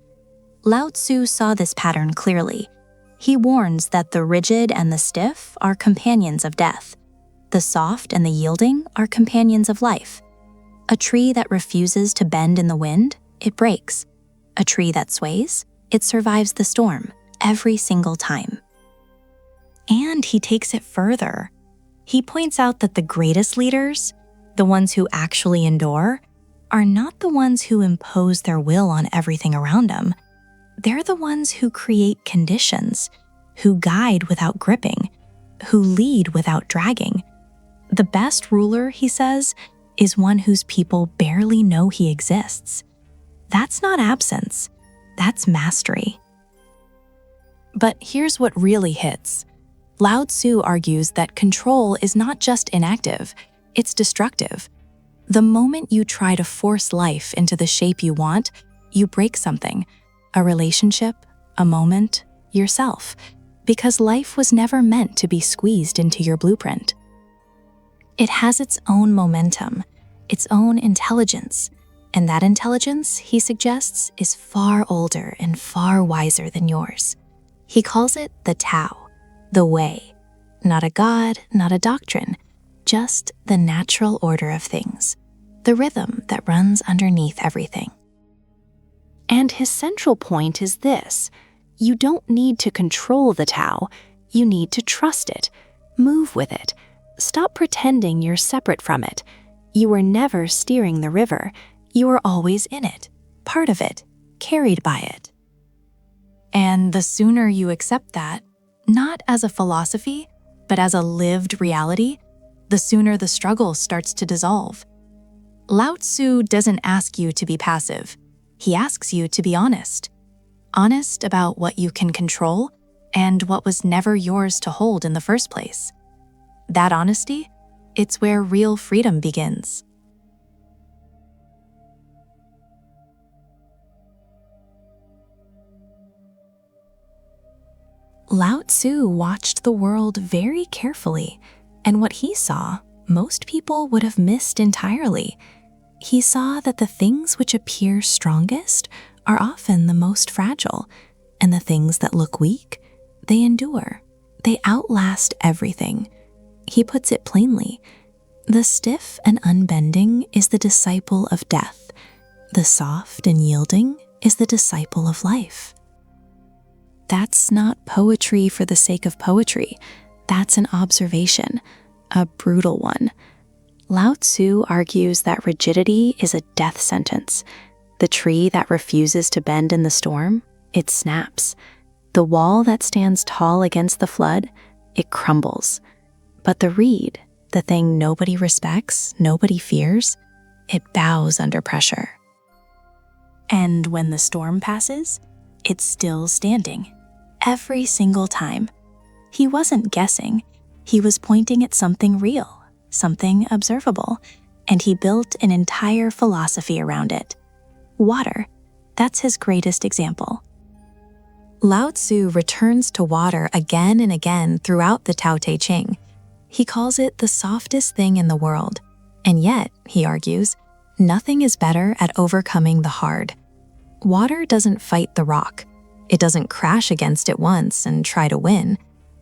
Lao Tzu saw this pattern clearly. He warns that the rigid and the stiff are companions of death. The soft and the yielding are companions of life. A tree that refuses to bend in the wind, it breaks. A tree that sways, it survives the storm every single time. And he takes it further. He points out that the greatest leaders, the ones who actually endure, are not the ones who impose their will on everything around them. They're the ones who create conditions, who guide without gripping, who lead without dragging. The best ruler, he says, is one whose people barely know he exists. That's not absence, that's mastery. But here's what really hits. Lao Tzu argues that control is not just inactive, it's destructive. The moment you try to force life into the shape you want, you break something, a relationship, a moment, yourself, because life was never meant to be squeezed into your blueprint. It has its own momentum, its own intelligence, and that intelligence, he suggests, is far older and far wiser than yours. He calls it the Tao, the way, not a god, not a doctrine, just the natural order of things, the rhythm that runs underneath everything. And his central point is this: you don't need to control the Tao, you need to trust it, move with it, stop pretending you're separate from it. You were never steering the river, you were always in it, part of it, carried by it. And the sooner you accept that, not as a philosophy, but as a lived reality, the sooner the struggle starts to dissolve. Lao Tzu doesn't ask you to be passive. He asks you to be honest. Honest about what you can control and what was never yours to hold in the first place. That honesty, it's where real freedom begins. Lao Tzu watched the world very carefully, and what he saw, most people would have missed entirely. He saw that the things which appear strongest are often the most fragile, and the things that look weak, they endure. They outlast everything. He puts it plainly: the stiff and unbending is the disciple of death. The soft and yielding is the disciple of life. That's not poetry for the sake of poetry. That's an observation, a brutal one. Lao Tzu argues that rigidity is a death sentence. The tree that refuses to bend in the storm, it snaps. The wall that stands tall against the flood, it crumbles. But the reed, the thing nobody respects, nobody fears, it bows under pressure. And when the storm passes, it's still standing. Every single time. He wasn't guessing. He was pointing at something real, something observable, and he built an entire philosophy around it. Water, that's his greatest example. Lao Tzu returns to water again and again throughout the Tao Te Ching. He calls it the softest thing in the world, and yet, he argues, nothing is better at overcoming the hard. Water doesn't fight the rock. It doesn't crash against it once and try to win.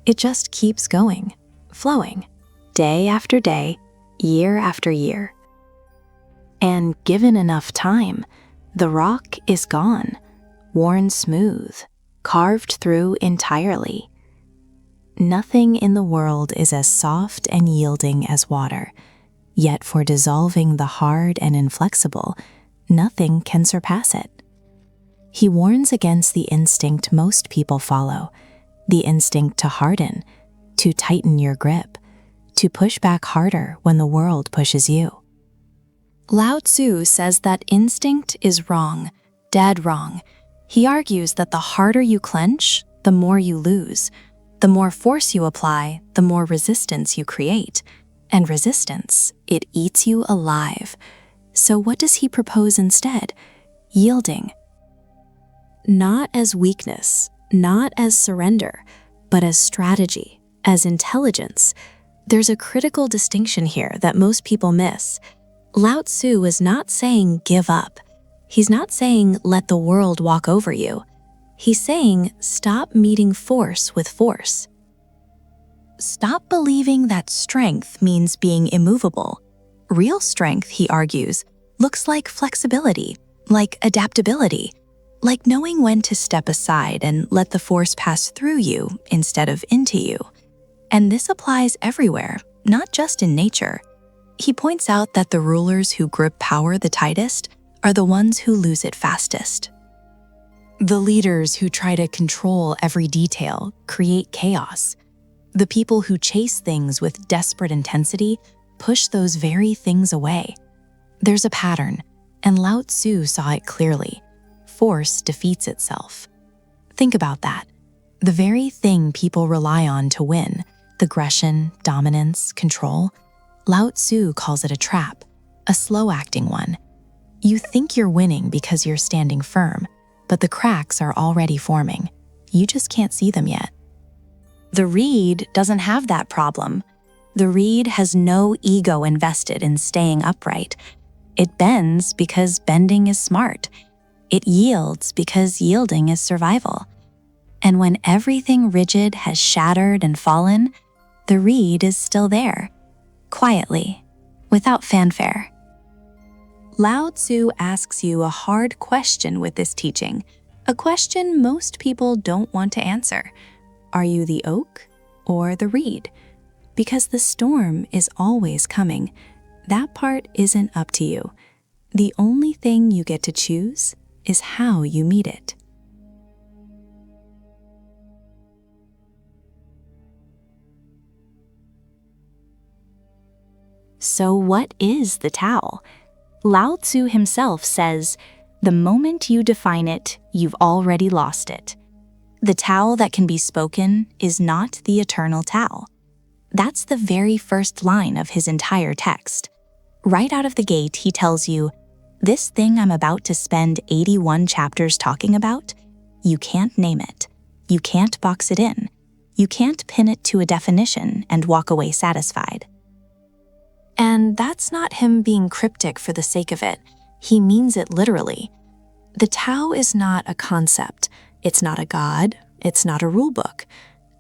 It just keeps going, flowing, day after day, year after year. And given enough time, the rock is gone, worn smooth, carved through entirely. Nothing in the world is as soft and yielding as water, yet for dissolving the hard and inflexible, nothing can surpass it. He warns against the instinct most people follow, the instinct to harden, to tighten your grip, to push back harder when the world pushes you. Lao Tzu says that instinct is wrong, dead wrong. He argues that the harder you clench, the more you lose. The more force you apply, the more resistance you create. And resistance, it eats you alive. So what does he propose instead? Yielding. Not as weakness, not as surrender, but as strategy, as intelligence. There's a critical distinction here that most people miss. Lao Tzu is not saying give up. He's not saying let the world walk over you. He's saying stop meeting force with force. Stop believing that strength means being immovable. Real strength, he argues, looks like flexibility, like adaptability, like knowing when to step aside and let the force pass through you instead of into you. And this applies everywhere, not just in nature. He points out that the rulers who grip power the tightest are the ones who lose it fastest. The leaders who try to control every detail create chaos. The people who chase things with desperate intensity push those very things away. There's a pattern, and Lao Tzu saw it clearly. Force defeats itself. Think about that. The very thing people rely on to win, aggression, dominance, control, Lao Tzu calls it a trap, a slow-acting one. You think you're winning because you're standing firm, but the cracks are already forming. You just can't see them yet. The reed doesn't have that problem. The reed has no ego invested in staying upright. It bends because bending is smart. It yields because yielding is survival. And when everything rigid has shattered and fallen, the reed is still there, quietly, without fanfare. Lao Tzu asks you a hard question with this teaching, a question most people don't want to answer. Are you the oak or the reed? Because the storm is always coming. That part isn't up to you. The only thing you get to choose is how you meet it. So what is the Tao? Lao Tzu himself says, "The moment you define it, you've already lost it." The Tao that can be spoken is not the eternal Tao. That's the very first line of his entire text. Right out of the gate, he tells you, this thing I'm about to spend 81 chapters talking about, you can't name it. You can't box it in. You can't pin it to a definition and walk away satisfied. And that's not him being cryptic for the sake of it. He means it literally. The Tao is not a concept. It's not a god. It's not a rulebook.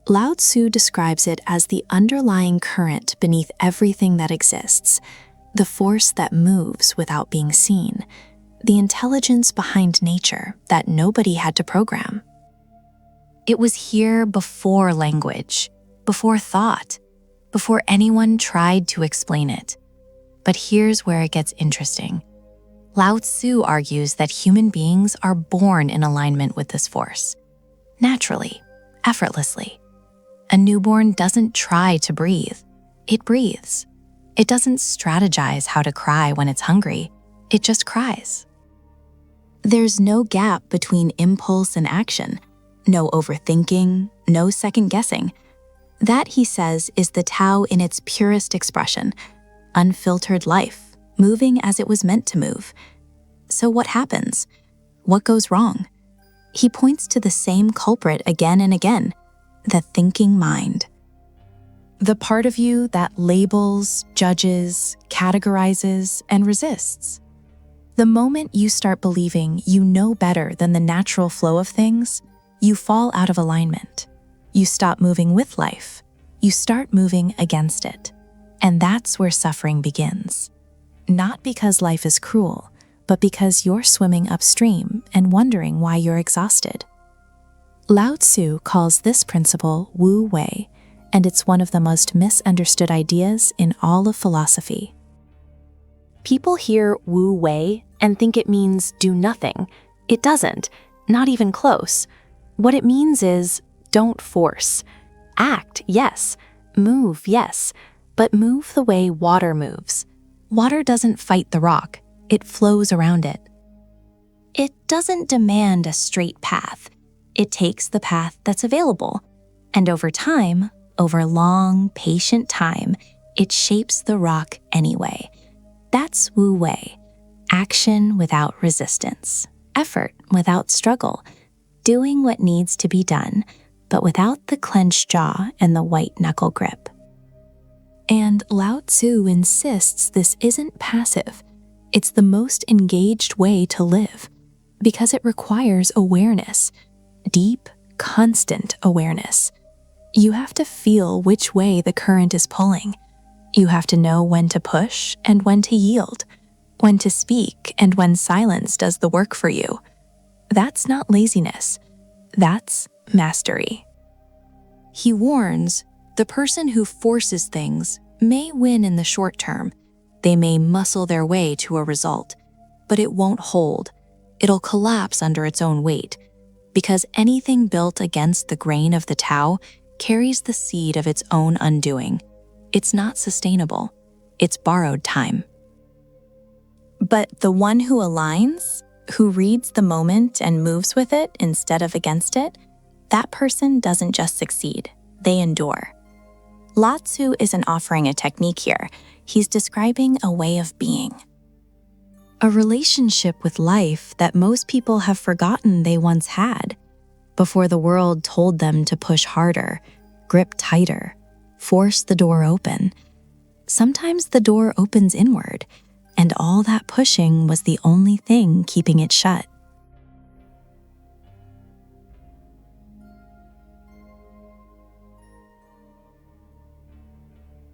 Lao Tzu describes it as the underlying current beneath everything that exists, the force that moves without being seen, the intelligence behind nature that nobody had to program. It was here before language, before thought, before anyone tried to explain it. But here's where it gets interesting. Lao Tzu argues that human beings are born in alignment with this force, naturally, effortlessly. A newborn doesn't try to breathe, it breathes. It doesn't strategize how to cry when it's hungry, it just cries. There's no gap between impulse and action, no overthinking, no second guessing. That, he says, is the Tao in its purest expression, unfiltered life, moving as it was meant to move. So what happens? What goes wrong? He points to the same culprit again and again, the thinking mind. The part of you that labels, judges, categorizes, and resists. The moment you start believing you know better than the natural flow of things, you fall out of alignment. You stop moving with life. You start moving against it. And that's where suffering begins. Not because life is cruel, but because you're swimming upstream and wondering why you're exhausted. Lao Tzu calls this principle Wu Wei, and it's one of the most misunderstood ideas in all of philosophy. People hear Wu Wei and think it means do nothing. It doesn't, not even close. What it means is don't force. Act, yes. Move, yes. But move the way water moves. Water doesn't fight the rock, it flows around it. It doesn't demand a straight path. It takes the path that's available. And over time, over long, patient time, it shapes the rock anyway. That's Wu Wei. Action without resistance. Effort without struggle. Doing what needs to be done, but without the clenched jaw and the white knuckle grip. And Lao Tzu insists this isn't passive. It's the most engaged way to live, because it requires awareness, deep, constant awareness. You have to feel which way the current is pulling. You have to know when to push and when to yield, when to speak and when silence does the work for you. That's not laziness. That's mastery. He warns, the person who forces things may win in the short term. They may muscle their way to a result, but it won't hold. It'll collapse under its own weight, because anything built against the grain of the Tao carries the seed of its own undoing. It's not sustainable. It's borrowed time. But the one who aligns, who reads the moment and moves with it instead of against it, that person doesn't just succeed, they endure. Lao Tzu isn't offering a technique here. He's describing a way of being. A relationship with life that most people have forgotten they once had, before the world told them to push harder, grip tighter, force the door open. Sometimes the door opens inward, and all that pushing was the only thing keeping it shut.